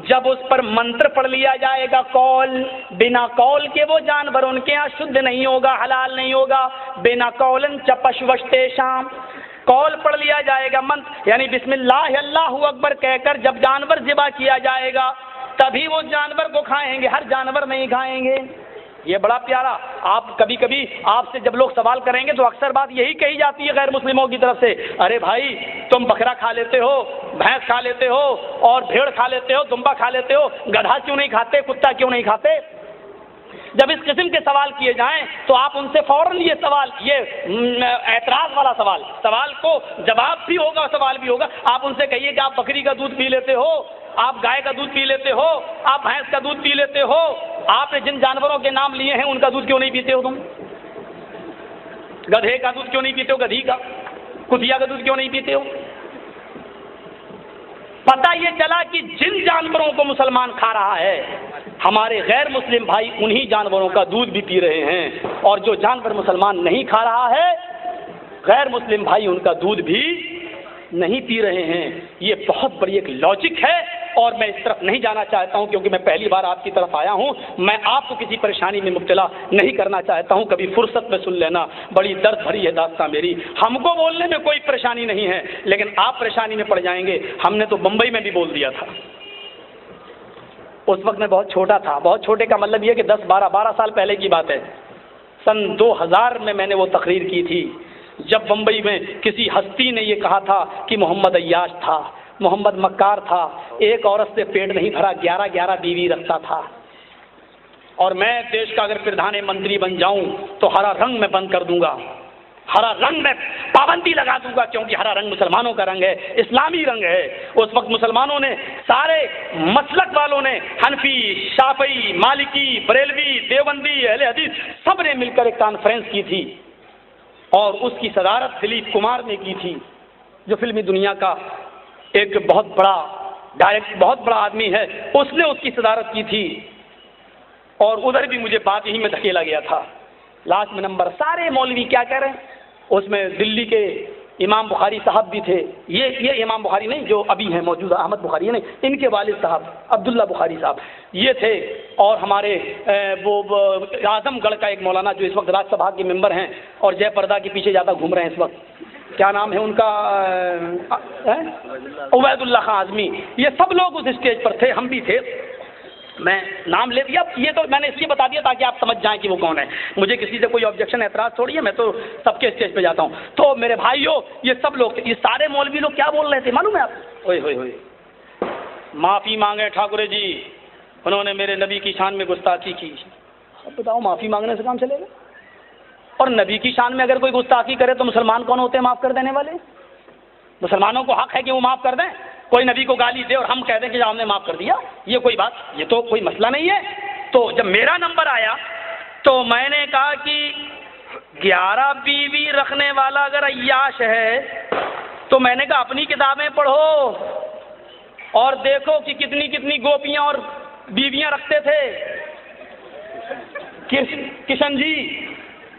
جب اس پر منتر پڑھ لیا جائے گا قول, بنا قول کے وہ جانور ان کے یہاں شدھ نہیں ہوگا, حلال نہیں ہوگا. بنا قولن چپشوشتیشا, قول پڑھ لیا جائے گا, منتر یعنی بسم اللہ اللہ اکبر کہہ کر جب جانور ذبح کیا جائے گا تبھی وہ جانور کو کھائیں گے, ہر جانور نہیں کھائیں گے. یہ بڑا پیارا. آپ کبھی کبھی آپ سے جب لوگ سوال کریں گے تو اکثر بات یہی کہی جاتی ہے غیر مسلموں کی طرف سے, ارے بھائی تم بکرا کھا لیتے ہو, بھینس کھا لیتے ہو, اور بھیڑ کھا لیتے ہو, دمبا کھا لیتے ہو, گدھا کیوں نہیں کھاتے, کتا کیوں نہیں کھاتے؟ جب اس قسم کے سوال کیے جائیں تو آپ ان سے فوراً یہ سوال, یہ اعتراض والا سوال کو جواب بھی ہوگا, سوال بھی ہوگا. آپ ان سے کہیے کہ آپ بکری کا دودھ پی لیتے ہو, آپ گائے کا دودھ پی لیتے ہو, آپ بھینس کا دودھ پی لیتے ہو, آپ نے جن جانوروں کے نام لیے ہیں ان کا دودھ کیوں نہیں پیتے ہو تم؟ گدھے کا دودھ کیوں نہیں پیتے ہو, گدھی کا, کتیا کا دودھ کیوں نہیں پیتے ہو؟ پتہ یہ چلا کہ جن جانوروں کو مسلمان کھا رہا ہے, ہمارے غیر مسلم بھائی انہی جانوروں کا دودھ بھی پی رہے ہیں, اور جو جانور مسلمان نہیں کھا رہا ہے غیر مسلم بھائی ان کا دودھ بھی نہیں پی رہے ہیں. یہ بہت بڑی ایک لاجک ہے, اور میں اس طرف نہیں جانا چاہتا ہوں کیونکہ میں پہلی بار آپ کی طرف آیا ہوں. میں آپ کو کسی پریشانی میں مبتلا نہیں کرنا چاہتا ہوں, کبھی فرصت میں سن لینا. بڑی درد بھری ہے داستان میری, ہم کو بولنے میں کوئی پریشانی نہیں ہے, لیکن آپ پریشانی میں پڑ جائیں گے. ہم نے تو بمبئی میں بھی بول دیا تھا, اس وقت میں بہت چھوٹا تھا. بہت چھوٹے کا مطلب یہ کہ 10-12 سال پہلے کی بات ہے. سن 2000 میں نے وہ تقریر کی تھی, جب بمبئی میں کسی ہستی نے یہ کہا تھا کہ محمد عیاش تھا, محمد مکار تھا, ایک عورت سے پیٹ نہیں بھرا, 11 بیوی رکھتا تھا, اور میں دیش کا اگر پردھان منتری بن جاؤں تو ہرا رنگ میں بند کر دوں گا, ہرا رنگ میں پابندی لگا دوں گا, کیونکہ ہرا رنگ مسلمانوں کا رنگ ہے, اسلامی رنگ ہے. اس وقت مسلمانوں نے, سارے مسلک والوں نے, حنفی, شافعی, مالکی, بریلوی, دیوبندی, اہل حدیث, سب نے مل کر ایک کانفرنس کی تھی, اور اس کی صدارت دلیپ کمار نے کی تھی, جو فلمی دنیا کا ایک بہت بڑا آدمی ہے. اس نے اس کی صدارت کی تھی, اور ادھر بھی مجھے بات یہی میں دھکیلا گیا تھا. لاسٹ میں نمبر سارے مولوی کیا کہہ رہے ہیں, اس میں دلی کے امام بخاری صاحب بھی تھے. یہ امام بخاری نہیں جو ابھی ہیں موجودہ, احمد بخاری ہے نہیں, ان کے والد صاحب عبداللہ بخاری صاحب یہ تھے, اور ہمارے وہ اعظم گڑھ کا ایک مولانا جو اس وقت راج سبھا کے ممبر ہیں اور جے پردہ کے پیچھے زیادہ گھوم رہے ہیں اس وقت, کیا نام ہے ان کا, عبید اللہ خان اعظمی. یہ سب لوگ اس اسٹیج پر تھے, ہم بھی تھے. میں نام لے دیا, یہ تو میں نے اس لیے بتا دیا تاکہ آپ سمجھ جائیں کہ وہ کون ہے. مجھے کسی سے کوئی آبجیکشن اعتراض تھوڑی ہے, میں تو سب کے اسٹیج پہ جاتا ہوں. تو میرے بھائیو, یہ سب لوگ, یہ سارے مولوی لوگ کیا بول رہے تھے معلوم ہے آپ؟ ہوئے ہوئے ہوئے معافی مانگے ٹھاکرے جی, انہوں نے میرے نبی کی شان میں گستاخی کی. اب بتاؤ معافی مانگنے سے کام چلے گا؟ اور نبی کی شان میں اگر کوئی گستاخی کرے تو مسلمان کون ہوتے ہیں معاف کر دینے والے؟ مسلمانوں کو حق ہے کہ وہ معاف کر دیں. کوئی نبی کو گالی دے اور ہم کہہ دیں کہ ہم نے معاف کر دیا, یہ کوئی بات, یہ تو کوئی مسئلہ نہیں ہے. تو جب میرا نمبر آیا تو میں نے کہا کہ 11 بیوی رکھنے والا اگر عیاش ہے تو میں نے کہا اپنی کتابیں پڑھو اور دیکھو کہ کتنی کتنی گوپیاں اور بیویاں رکھتے تھے. کشن جی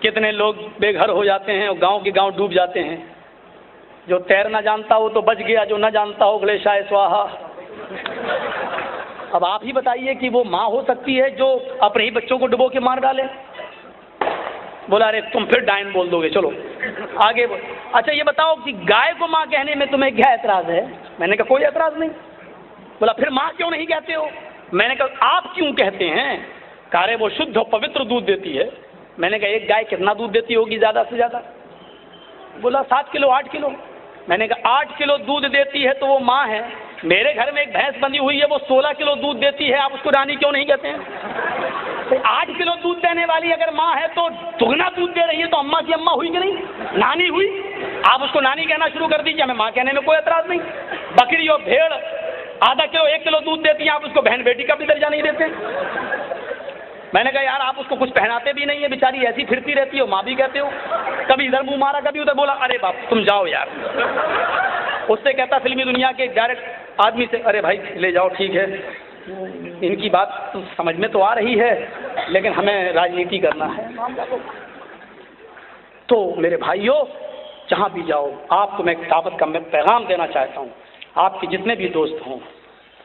کتنے لوگ بے گھر ہو جاتے ہیں اور گاؤں کے گاؤں ڈوب جاتے ہیں. جو تیرنا جانتا ہو تو بچ گیا, جو نہ جانتا ہو گلیشائے سواہا. اب آپ ہی بتائیے کہ وہ ماں ہو سکتی ہے جو اپنے ہی بچوں کو ڈبو کے مار ڈالے؟ بولا ارے تم پھر ڈائن بول دو گے, چلو آگے. اچھا یہ بتاؤ کہ گائے کو ماں کہنے میں تمہیں کیا اعتراض ہے؟ میں نے کہا کوئی اعتراض نہیں. بولا پھر ماں کیوں نہیں کہتے ہو؟ میں نے کہا آپ کیوں کہتے ہیں؟ کہہ رہے وہ شدھ اور پوتر دودھ دیتی ہے. میں نے کہا ایک گائے کتنا دودھ دیتی ہوگی زیادہ سے زیادہ؟ بولا 7 کلو 8 کلو. میں نے کہا 8 کلو دودھ دیتی ہے تو وہ ماں ہے. میرے گھر میں ایک بھینس بندھی ہوئی ہے, وہ 16 کلو دودھ دیتی ہے, آپ اس کو رانی کیوں نہیں کہتے ہیں؟ 8 کلو دودھ دینے والی اگر ماں ہے تو دگنا دودھ دے رہی ہے, تو اماں کی اماں ہوئی کہ نہیں, نانی ہوئی. آپ اس کو نانی کہنا شروع کر دیجیے, ہمیں ماں کہنے میں کوئی اعتراض نہیں. بکری اور بھیڑ آدھا کلو 1 کلو دودھ دیتی ہیں, آپ اس کو بہن بیٹی کا بھی درجہ نہیں دیتے. میں نے کہا یار آپ اس کو کچھ پہناتے بھی نہیں ہے, بیچاری ایسی پھرتی رہتی ہو, ماں بھی کہتے ہو. کبھی ادھر منہ مارا, کبھی ادھر. بولا ارے باپ تم جاؤ یار. اس سے کہتا فلمی دنیا کے ڈائریکٹ آدمی سے, ارے بھائی لے جاؤ ٹھیک ہے, ان کی بات سمجھ میں تو آ رہی ہے لیکن ہمیں راجنیتی کرنا ہے. تو میرے بھائیوں جہاں بھی جاؤ, آپ کو میں ایک دعوت کا میں پیغام دینا چاہتا ہوں. آپ کے جتنے بھی دوست ہوں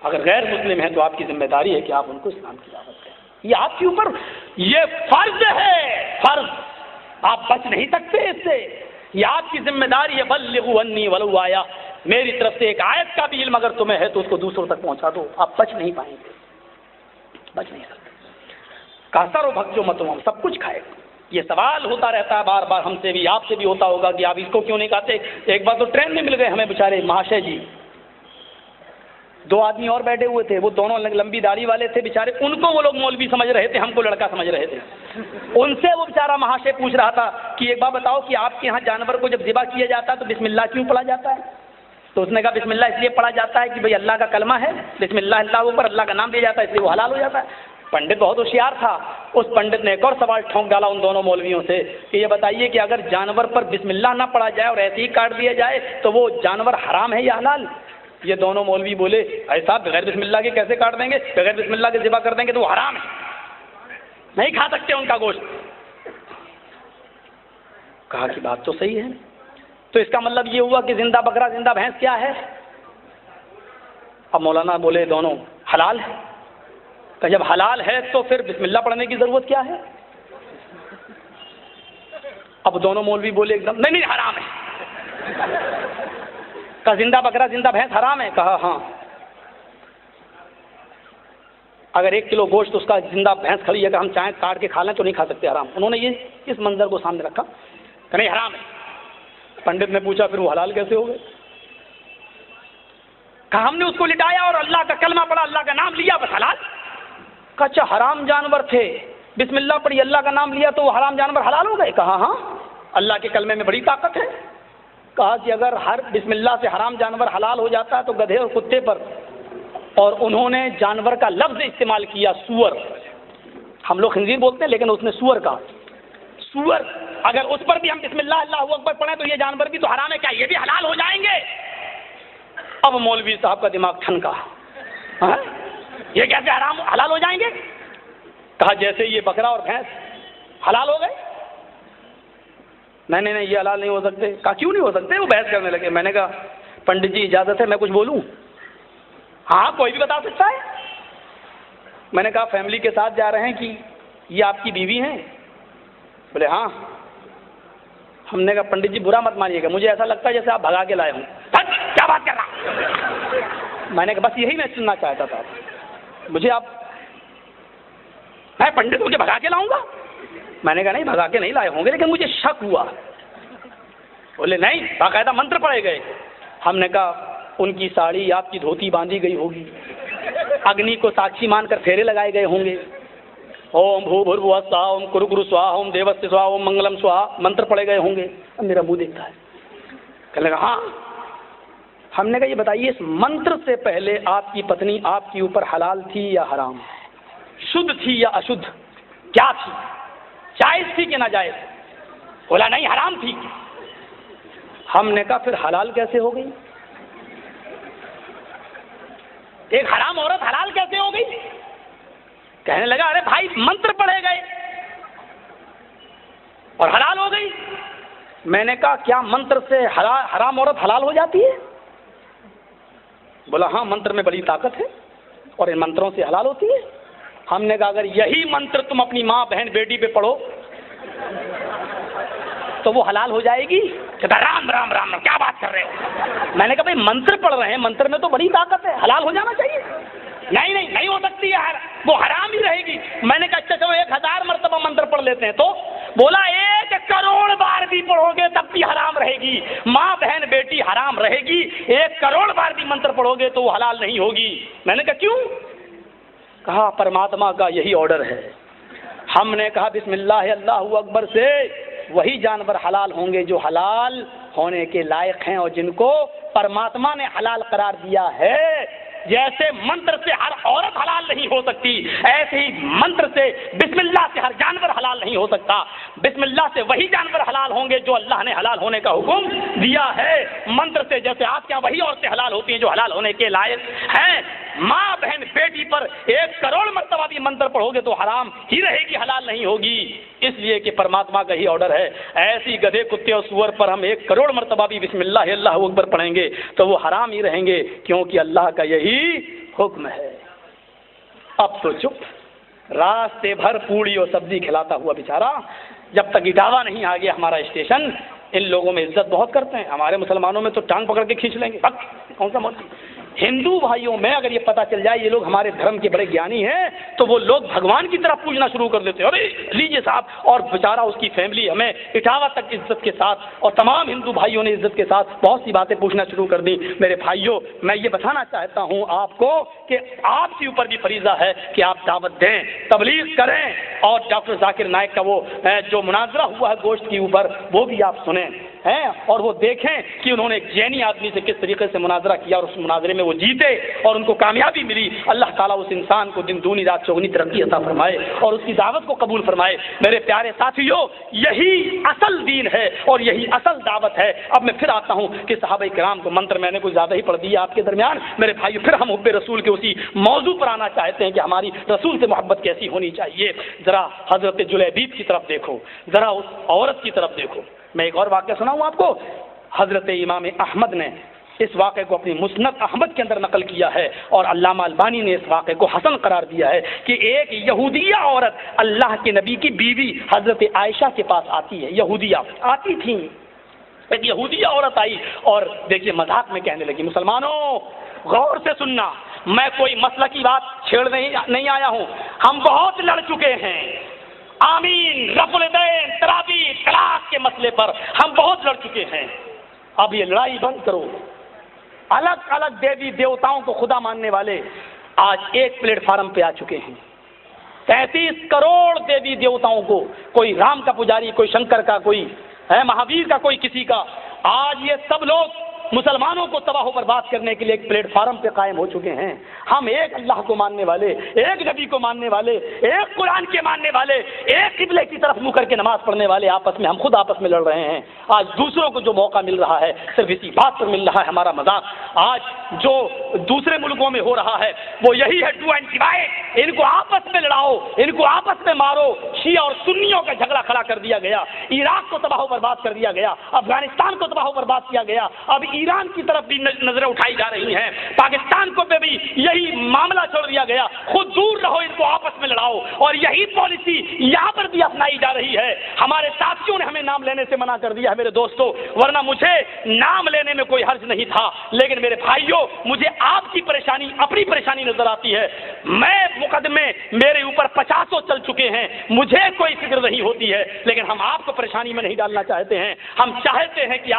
اگر غیر مسلم ہیں تو آپ کی ذمہ داری ہے کہ آپ ان کو اسلام کی دعوت دیں. یہ آپ کے اوپر یہ فرض ہے, فرض. آپ بچ نہیں سکتے اس سے, یہ آپ کی ذمہ داری ہے. بلغوا انی ولو آیا, میری طرف سے ایک آیت کا بھی علم اگر تمہیں ہے تو اس کو دوسروں تک پہنچا دو. آپ بچ نہیں پائیں گے, بچ نہیں سکتے. کاسر و بھگ جو متو ہم سب کچھ کھائے. یہ سوال ہوتا رہتا ہے بار بار, ہم سے بھی آپ سے بھی ہوتا ہوگا کہ آپ اس کو کیوں نہیں کھاتے. ایک بار تو ٹرین میں مل گئے ہمیں بیچارے مہاشے جی, 2 آدمی اور بیٹھے ہوئے تھے, وہ دونوں لمبی داڑھی والے تھے بیچارے. ان کو وہ لوگ مولوی سمجھ رہے تھے, ہم کو لڑکا سمجھ رہے تھے. ان سے وہ بیچارہ مہاشے پوچھ رہا تھا کہ ایک بار بتاؤ کہ آپ کے یہاں جانور کو جب ذبح کیا جاتا ہے تو بسم اللہ کیوں پڑھا جاتا ہے؟ تو اس نے کہا بسم اللہ اس لیے پڑھا جاتا ہے کہ بھئی اللہ کا کلمہ ہے, بسم اللہ اللہ اوپر اللہ کا نام دیا جاتا ہے, اس لیے وہ حلال ہو جاتا ہے. پنڈت بہت ہوشیار تھا, اس پنڈت نے ایک اور سوال ٹھونک ڈالا ان دونوں مولویوں سے کہ یہ بتائیے کہ اگر جانور پر بسم اللہ نہ پڑھا جائے اور ایسے ہی کاٹ دیا جائے تو وہ جانور حرام ہے یا حلال؟ یہ دونوں مولوی بولے ایسا بغیر بسم اللہ کے کیسے کاٹ دیں گے, بغیر بسم اللہ کے ذبح کر دیں گے تو وہ حرام ہے, نہیں کھا سکتے ان کا گوشت. کہا کہ بات تو صحیح ہے. تو اس کا مطلب یہ ہوا کہ زندہ بکرا زندہ بھینس کیا ہے؟ اب مولانا بولے دونوں حلال ہے. کہ جب حلال ہے تو پھر بسم اللہ پڑھنے کی ضرورت کیا ہے؟ اب دونوں مولوی بولے ایک دم نہیں نہیں حرام ہے. کہ زندہ بکرا زندہ بھینس حرام ہے؟ کہا ہاں. اگر 1 کلو گوشت اس کا زندہ بھینس کھڑی ہے کہ ہم چاہیں کاٹ کے کھا لیں تو نہیں کھا سکتے, حرام. انہوں نے یہ اس منظر کو سامنے رکھا کہ نہیں حرام ہے. پنڈت نے پوچھا پھر وہ حلال کیسے ہو گئے؟ کہا ہم نے اس کو لٹایا اور اللہ کا کلمہ پڑھا, اللہ کا نام لیا, بس حلال. کہا اچھا حرام جانور تھے, بسم اللہ پڑھی, اللہ کا نام لیا تو وہ حرام جانور حلال ہو گئے؟ کہا ہاں, اللہ کے کلمے میں بڑی طاقت ہے. کہا کہ اگر ہر بسم اللہ سے حرام جانور حلال ہو جاتا ہے تو گدھے اور کتے پر, اور انہوں نے جانور کا لفظ استعمال کیا سور, ہم لوگ خنزیر بولتے ہیں لیکن اس نے سور کہا, سور, اگر اس پر بھی ہم بسم اللہ اللہ اکبر پڑھیں تو یہ جانور بھی تو حرام ہے, کیا یہ بھی حلال ہو جائیں گے؟ اب مولوی صاحب کا دماغ ٹھنکا, یہ کیسے حرام حلال ہو جائیں گے؟ کہا جیسے یہ بکرا اور بھینس حلال ہو گئے. نہیں یہ حلال نہیں ہو سکتے. کہا کیوں نہیں ہو سکتے؟ وہ بحث کرنے لگے. میں نے کہا پنڈت جی اجازت ہے میں کچھ بولوں؟ ہاں کوئی بھی بتا سکتا ہے. میں نے کہا فیملی کے ساتھ جا رہے ہیں کہ یہ آپ کی بیوی ہیں؟ بولے ہاں. ہم نے کہا پنڈت جی برا مت مانیے گا, مجھے ایسا لگتا ہے جیسے آپ بھگا کے لائے ہوں. کیا بات کر رہا؟ میں نے کہا بس یہی میں سننا چاہتا تھا, مجھے آپ, میں پنڈتوں کے بھگا کے لاؤں گا؟ میں نے کہا نہیں بھگا کے نہیں لائے ہوں گے, لیکن مجھے شک ہوا. بولے نہیں باقاعدہ منتر پڑے گئے. ہم نے کہا ان کی ساڑی آپ کی دھوتی باندھی گئی ہوگی, اگنی کو ساکشی مان کر پھیرے لگائے گئے ہوں گے, اوم بھو بھربھو سواہا اوم کرو کرو سواہا اوم دیوست سواہا اوم منگلم سواہا منتر پڑے گئے ہوں گے. اب میرا منہ دیکھتا ہے, کہنے لگا ہاں. ہم نے کہا یہ بتائیے اس منتر سے پہلے آپ کی پتنی آپ کے اوپر حلال تھی یا حرام, شدھ تھی یا اشدھ, کیا تھی, جائز تھی کہ ناجائز؟ بولا نہیں حرام تھی. ہم نے کہا پھر حلال کیسے ہو گئی؟ ایک حرام عورت حلال کیسے ہو گئی؟ کہنے لگا ارے بھائی منتر پڑھے گئے. اور حلال ہو گئی۔ میں نے کہا کیا منتر سے حرام عورت حلال ہو جاتی ہے؟ بولا ہاں، منتر میں بڑی طاقت ہے اور ان منتروں سے حلال ہوتی ہے۔ ہم نے کہا اگر یہی منتر تم اپنی ماں بہن بیٹی پہ پڑھو تو وہ حلال ہو جائے گی؟ کہتا رام رام رام کیا بات کر رہے ہو؟ میں نے کہا بھائی منتر پڑھ رہے ہیں، منتر میں تو بڑی طاقت ہے، حلال ہو جانا چاہیے۔ نہیں ہو سکتی ہے، وہ حرام ہی رہے گی۔ میں نے کہا اچھا چلو 1000 مرتبہ منتر پڑھ لیتے ہیں، تو بولا 1 کروڑ بار بھی پڑھو گے تب بھی حرام رہے گی، ماں بہن بیٹی حرام رہے گی، 1 کروڑ بار بھی منتر پڑھو گے تو وہ حلال نہیں ہوگی۔ میں نے کہا کیوں؟ کہا پرماتما کا یہی آرڈر ہے۔ ہم نے کہا بسم اللہ اللہ اکبر سے وہی جانور حلال ہوں گے جو حلال ہونے کے لائق ہیں اور جن کو پرماتما نے حلال قرار دیا ہے۔ جیسے منتر سے ہر عورت حلال نہیں ہو سکتی، ایسے ہی منتر سے بسم اللہ سے ہر جانور حلال نہیں ہو سکتا۔ بسم اللہ سے وہی جانور حلال ہوں گے جو اللہ نے حلال ہونے کا حکم دیا ہے۔ منتر سے جیسے آپ کے یہاں وہی عورتیں حلال ہوتی ہیں جو حلال ہونے کے لائق ہیں۔ ماں بہن بیٹی پر 1 کروڑ مرتبہ بھی منتر پڑھو گے تو حرام ہی رہے گی، حلال نہیں ہوگی، اس لیے کہ پرماتما کا ہی آرڈر ہے۔ ایسی گدھے کتے اور سور پر ہم 1 کروڑ مرتبہ بھی بسم اللہ اللہ اکبر پڑھیں گے تو وہ حرام ہی رہیں گے، کیونکہ اللہ کا یہی حکم ہے۔ اب تو چپ، راستے بھر پوڑی اور سبزی کھلاتا ہوا بیچارہ، جب تک اٹاوا نہیں آ گیا ہمارا اسٹیشن۔ ان لوگوں میں عزت بہت کرتے ہیں، ہمارے مسلمانوں میں تو ٹانگ پکڑ کے کھینچ لیں گے، کون سا مولوی۔ ہندو بھائیوں میں اگر یہ پتہ چل جائے یہ لوگ ہمارے دھرم کے بڑے گیانی ہیں تو وہ لوگ بھگوان کی طرف پوجنا شروع کر دیتے ہیں، ارے لیجیے صاحب، اور بیچارہ اس کی فیملی ہمیں اٹاوا تک عزت کے ساتھ، اور تمام ہندو بھائیوں نے عزت کے ساتھ بہت سی باتیں پوچھنا شروع کر دی۔ میرے بھائیوں، میں یہ بتانا چاہتا ہوں آپ کو کہ آپ کے اوپر بھی فریضہ ہے کہ آپ دعوت دیں، تبلیغ کریں، اور ڈاکٹر ذاکر نائک کا وہ جو مناظرہ ہوا ہے گوشت کے اوپر وہ بھی آپ سنیں ہیں، اور وہ دیکھیں کہ انہوں نے ایک جینی آدمی سے کس طریقے سے مناظرہ کیا اور اس مناظرے میں وہ جیتے اور ان کو کامیابی ملی۔ اللہ تعالیٰ اس انسان کو دن دونی رات چوگنی ترقی عطا فرمائے اور اس کی دعوت کو قبول فرمائے۔ میرے پیارے ساتھیوں، یہی اصل دین ہے اور یہی اصل دعوت ہے۔ اب میں پھر آتا ہوں کہ صحابہ کرام کو منتر میں نے کچھ زیادہ ہی پڑھ دیا آپ کے درمیان۔ میرے بھائیو، پھر ہم حب رسول کے اسی موضوع پر آنا چاہتے ہیں کہ ہماری رسول سے محبت کیسی ہونی چاہیے۔ ذرا حضرت جلیبیب کی طرف دیکھو، ذرا اس عورت کی طرف دیکھو۔ میں ایک اور واقعہ سناؤں آپ کو۔ حضرت امام احمد نے اس واقعے کو اپنی مسند احمد کے اندر نقل کیا ہے اور علامہ البانی نے اس واقعے کو حسن قرار دیا ہے کہ ایک یہودیہ عورت اللہ کے نبی کی بیوی حضرت عائشہ کے پاس آتی ہے۔ یہودیہ آتی تھیں، ایک یہودیہ عورت آئی اور دیکھیے مذاق میں کہنے لگی، مسلمانوں غور سے سننا، میں کوئی مسئلہ کی بات چھیڑنے نہیں آیا ہوں، ہم بہت لڑ چکے ہیں، آمین، رفع الیدین، تراویح، طلاق کے مسئلے پر ہم بہت لڑ چکے ہیں، اب یہ لڑائی بند کرو۔ الگ الگ دیوی دیوتاؤں کو خدا ماننے والے آج ایک پلیٹ فارم پہ آ چکے ہیں۔ 33 کروڑ دیوی دیوتاؤں کو، کوئی رام کا پجاری، کوئی شنکر کا، کوئی مہاویر کا، کوئی کسی کا، آج یہ سب لوگ مسلمانوں کو تباہ و برباد کرنے کے لیے ایک پلیٹ فارم پہ قائم ہو چکے ہیں۔ ہم ایک اللہ کو ماننے والے، ایک نبی کو ماننے والے، ایک قرآن کے ماننے والے، ایک قبلے کی طرف منہ کر کے نماز پڑھنے والے آپس میں، ہم خود آپس میں لڑ رہے ہیں۔ آج دوسروں کو جو موقع مل رہا ہے صرف اسی بات پر مل رہا ہے ہمارا مذاق۔ آج جو دوسرے ملکوں میں ہو رہا ہے وہ یہی ہے، ڈو اینڈ ڈیوائڈ، ان کو آپس میں لڑاؤ، ان کو آپس میں مارو۔ شیعہ اور سنیوں کا جھگڑا کھڑا کر دیا گیا، عراق کو تباہ و برباد کر دیا گیا، افغانستان کو تباہ و برباد کیا گیا، اب ایران کی طرف بھی نظریں اٹھائی جا رہی ہیں، پاکستان کو پہ بھی یہی معاملہ چھوڑ دیا گیا، خود دور رہو، ان کو آپس میں لڑاؤ، اور یہی پالیسی یہاں پر بھی اپنائی جا رہی ہے۔ ہمارے ساتھیوں نے ہمیں نام لینے سے منع کر دیا ہے میرے دوستوں، ورنہ مجھے نام لینے میں کوئی حرج نہیں تھا، لیکن میرے بھائیوں مجھے آپ کی پریشانی اپنی پریشانی نظر آتی ہے۔ میں مقدمے میرے اوپر 50 چل چکے ہیں، مجھے کوئی فکر نہیں ہوتی ہے، لیکن ہم آپ کو پریشانی میں نہیں ڈالنا چاہتے ہیں۔ ہم چاہتے ہیں کہ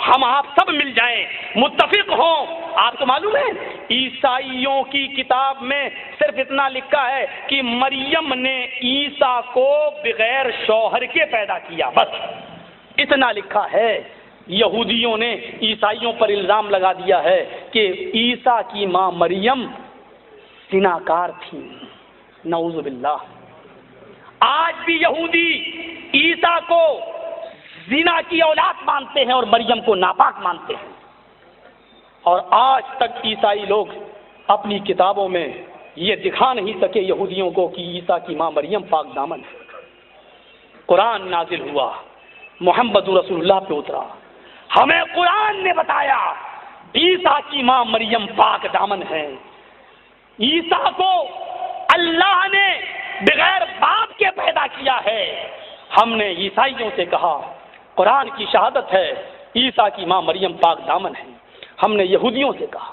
ہم آپ سب مل جائیں، متفق ہوں۔ آپ کو معلوم ہے عیسائیوں کی کتاب میں صرف اتنا لکھا ہے کہ مریم نے عیسیٰ کو بغیر شوہر کے پیدا کیا، بس اتنا لکھا ہے۔ یہودیوں نے عیسائیوں پر الزام لگا دیا ہے کہ عیسیٰ کی ماں مریم زناکار تھی، نعوذ باللہ۔ آج بھی یہودی عیسیٰ کو زنا کی اولاد مانتے ہیں اور مریم کو ناپاک مانتے ہیں، اور آج تک عیسائی لوگ اپنی کتابوں میں یہ دکھا نہیں سکے یہودیوں کو کہ عیسیٰ کی ماں مریم پاک دامن ہے۔ قرآن نازل ہوا، محمد رسول اللہ پہ اترا، ہمیں قرآن نے بتایا عیسیٰ کی ماں مریم پاک دامن ہے، عیسیٰ کو اللہ نے بغیر باپ کے پیدا کیا ہے۔ ہم نے عیسائیوں سے کہا قرآن کی شہادت ہے عیسیٰ کی ماں مریم پاک دامن ہے۔ ہم نے یہودیوں سے کہا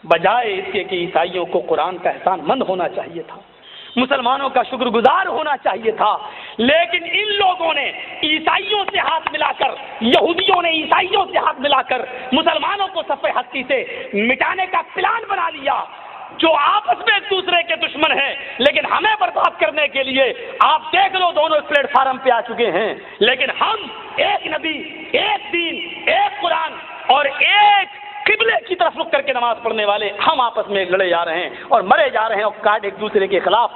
بجائے اس کے کہ عیسائیوں کو قرآن کا احسان مند ہونا چاہیے تھا، مسلمانوں کا شکر گزار ہونا چاہیے تھا، لیکن ان لوگوں نے عیسائیوں سے ہاتھ ملا کر، یہودیوں نے عیسائیوں سے ہاتھ ملا کر مسلمانوں کو صف ہستی سے مٹانے کا پلان بنا لیا، جو آپس میں ایک دوسرے کے دشمن ہیں لیکن ہمیں برباد کرنے کے لیے آپ دیکھ لو دونوں پلیٹ فارم پہ آ چکے ہیں، لیکن ہم ایک نبی، ایک دین، ایک قرآن اور ایک قبلے کی طرف رخ کر کے نماز پڑھنے والے ہم آپس میں لڑے جا رہے ہیں اور مرے جا رہے ہیں اور کاٹ ایک دوسرے کے خلاف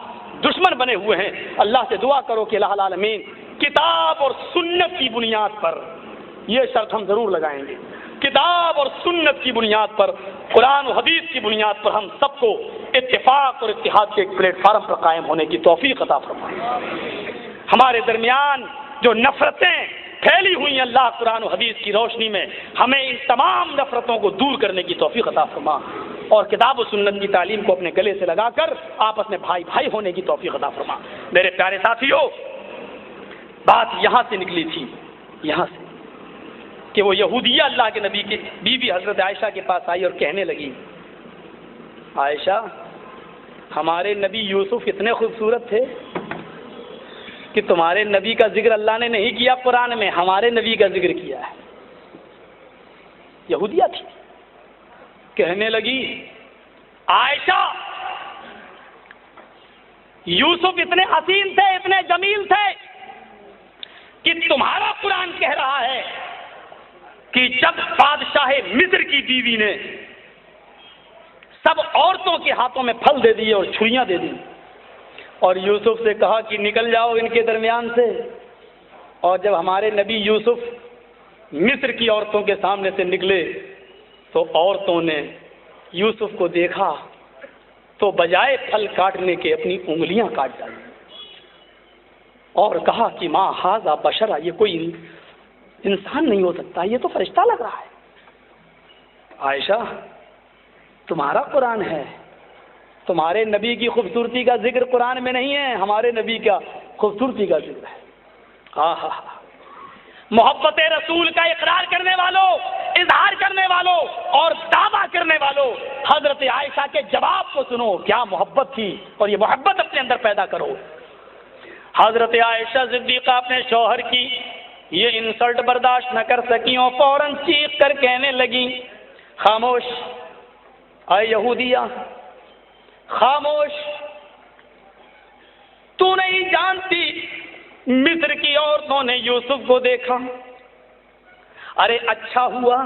دشمن بنے ہوئے ہیں۔ اللہ سے دعا کرو کہ الہ العالمین کتاب اور سنت کی بنیاد پر، یہ شرط ہم ضرور لگائیں گے، کتاب اور سنت کی بنیاد پر، قرآن و حدیث کی بنیاد پر ہم سب کو اتفاق اور اتحاد کے ایک پلیٹ فارم پر قائم ہونے کی توفیق عطا فرمائے۔ ہمارے درمیان جو نفرتیں پھیلی ہوئی ہیں اللہ قرآن و حدیث کی روشنی میں ہمیں ان تمام نفرتوں کو دور کرنے کی توفیق عطا فرما اور کتاب و سنت کی تعلیم کو اپنے گلے سے لگا کر آپس میں بھائی بھائی ہونے کی توفیق عطا فرما۔ میرے پیارے ساتھیوں، بات یہاں سے نکلی تھی، یہاں سے کہ وہ یہودیہ اللہ کے نبی کی بیوی حضرت عائشہ کے پاس آئی اور کہنے لگی عائشہ ہمارے نبی یوسف اتنے خوبصورت تھے کہ تمہارے نبی کا ذکر اللہ نے نہیں کیا قرآن میں، ہمارے نبی کا ذکر کیا ہے۔ یہودیہ تھی، کہنے لگی عائشہ یوسف اتنے حسین تھے، اتنے جمیل تھے کہ تمہارا قرآن کہہ رہا ہے کہ جب بادشاہ مصر کی بیوی نے سب عورتوں کے ہاتھوں میں پھل دے دیے اور چھریاں دے دی اور یوسف سے کہا کہ نکل جاؤ ان کے درمیان سے، اور جب ہمارے نبی یوسف مصر کی عورتوں کے سامنے سے نکلے تو عورتوں نے یوسف کو دیکھا تو بجائے پھل کاٹنے کے اپنی انگلیاں کاٹ ڈالی اور کہا کہ ماں ھذا بشرا، یہ کوئی انسان نہیں ہو سکتا، یہ تو فرشتہ لگ رہا ہے۔ عائشہ تمہارا قرآن ہے، تمہارے نبی کی خوبصورتی کا ذکر قرآن میں نہیں ہے، ہمارے نبی کا خوبصورتی کا ذکر ہے۔ محبت رسول کا اقرار کرنے والوں، اظہار کرنے والوں اور دعویٰ کرنے والوں، حضرت عائشہ کے جواب کو سنو، کیا محبت تھی، اور یہ محبت اپنے اندر پیدا کرو۔ حضرت عائشہ صدیقہ اپنے شوہر کی یہ انسلٹ برداشت نہ کر سکیں اور فوراً چیخ کر کہنے لگی خاموش اے یہودیہ، خاموش، تو نہیں جانتی مصر کی عورتوں نے یوسف کو دیکھا، ارے اچھا ہوا۔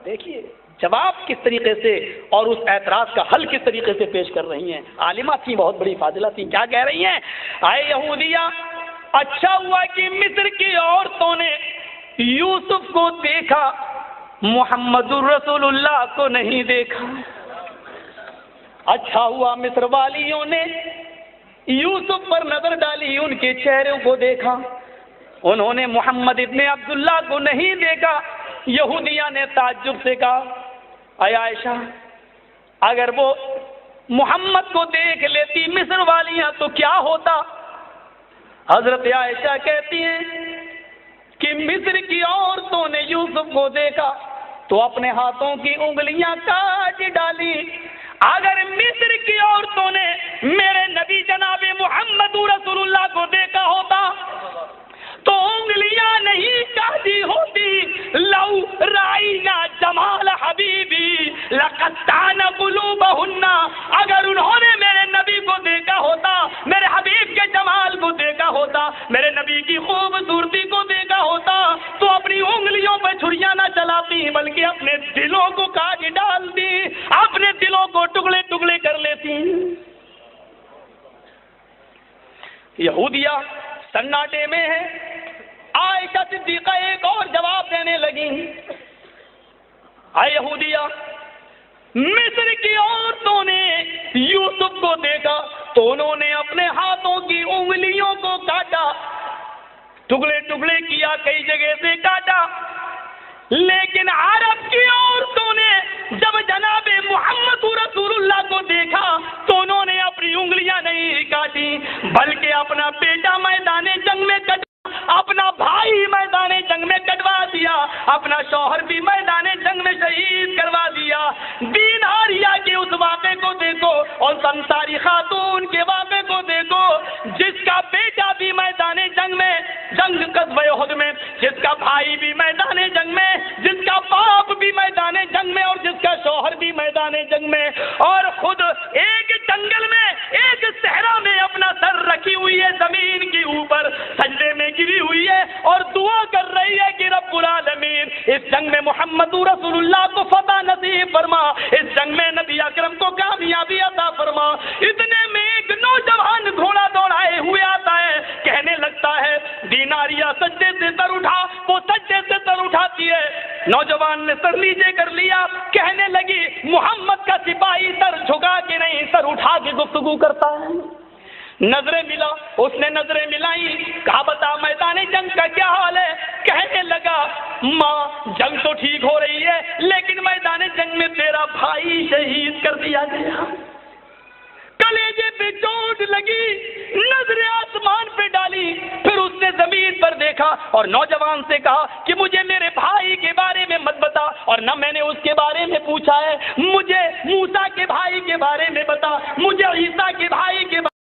دیکھیے جواب کس طریقے سے اور اس اعتراض کا حل کس طریقے سے پیش کر رہی ہیں، عالمہ تھی، بہت بڑی فاضلہ تھی، کیا کہہ رہی ہیں، اے یہودیہ اچھا ہوا کہ مصر کی عورتوں نے یوسف کو دیکھا، محمد رسول اللہ کو نہیں دیکھا۔ اچھا ہوا مصر والیوں نے یوسف پر نظر ڈالی، ان کے چہروں کو دیکھا، انہوں نے محمد ابن عبداللہ کو نہیں دیکھا۔ یہودیہ نے تعجب سے کہا اے عائشہ اگر وہ محمد کو دیکھ لیتی مصر والیاں تو کیا ہوتا؟ حضرت عائشہ کہتی ہیں کہ مصر کی عورتوں نے یوسف کو دیکھا تو اپنے ہاتھوں کی انگلیاں کاٹ ڈالی۔ اگر مصر کی عورتوں نے میرے نبی جناب محمد رسول اللہ کو دیکھا ہوتا تو انگلیاں نہیں کاٹی ہوتی۔ لو رائنا جمال حبیبی لقطعن قلوبہن، اگر انہوں نے میرے نبی کو دیکھا ہوتا، میرے حبیب کے جمال کو دیکھا ہوتا، میرے نبی کی خوبصورتی کو دیکھا ہوتا تو اپنی انگلیوں پہ چھریاں نہ چلاتی بلکہ اپنے دلوں کو کاٹ ڈالتی، اپنے دلوں کو ٹکڑے ٹکڑے کر لیتی۔ یہودیہ سناٹے میں ہے۔ عائشہ صدیقہ ایک اور جواب دینے لگی اے یہودیہ مصر کی عورتوں نے یوسف کو دیکھا تو انہوں نے اپنے ہاتھوں کی انگلیوں کو کاٹا۔ ٹکڑے ٹکڑے کیا، کئی جگہ سے کاٹا، لیکن عرب کی عورتوں نے جب جناب محمد رسول اللہ کو دیکھا تو انہوں نے اپنی انگلیاں نہیں کاٹی، بلکہ اپنا بیٹا میدان جنگ میں اپنا بھائی میدان جنگ میں کٹوا دیا، اپنا شوہر بھی میدان جنگ میں شہید کروا دیا۔ دین آریہ کے اس واقعے کو دیکھو اور انصاری خاتون کے واقعے کو دیکھو، جس کا بیٹا بھی میدان جنگ میں، جنگ غزوہ احد میں، جس کا بھائی بھی میدان جنگ میں، جس کا باپ بھی میدان جنگ میں، اور جس کا شوہر بھی میدان جنگ میں، اور خود ایک جنگل میں، ایک صحرا میں اپنا سر رکھی ہوئی ہے زمین کے اوپر، سجدے میں گری ہوئی ہے اور دعا کر رہی ہے کہ رب العالمین اس جنگ میں محمد رسول اللہ کو فتح نصیب فرما، اس جنگ میں نبی اکرم کو کامیابی عطا فرما۔ اتنے میں ایک نوجوان گھوڑا دوڑائے ہوئے آتا ہے، کہنے لگتا ہے، دیناریہ سجدے سے سر اٹھا، وہ سجدے سے سر اٹھاتی ہے، نوجوان نے سر نیچے کر لیا، کہنے لگی محمد کا سپاہی سر جھکا کے نہیں، سر اٹھا کے گفتگو کرتا ہے۔ نظریں ملا، اس نے نظریں ملائی، کہا بتا میدان جنگ کا کیا حال ہے؟ کہنے لگا ماں جنگ تو ٹھیک ہو رہی ہے، لیکن میدان جنگ میں تیرا بھائی شہید کر دیا گیا۔ کلیجے پہ چوٹ لگی، نظر آسمان پہ ڈالی، پھر اس نے زمین پر دیکھا اور نوجوان سے کہا کہ مجھے میرے بھائی کے بارے میں مت بتا، اور نہ میں نے اس کے بارے میں پوچھا ہے، مجھے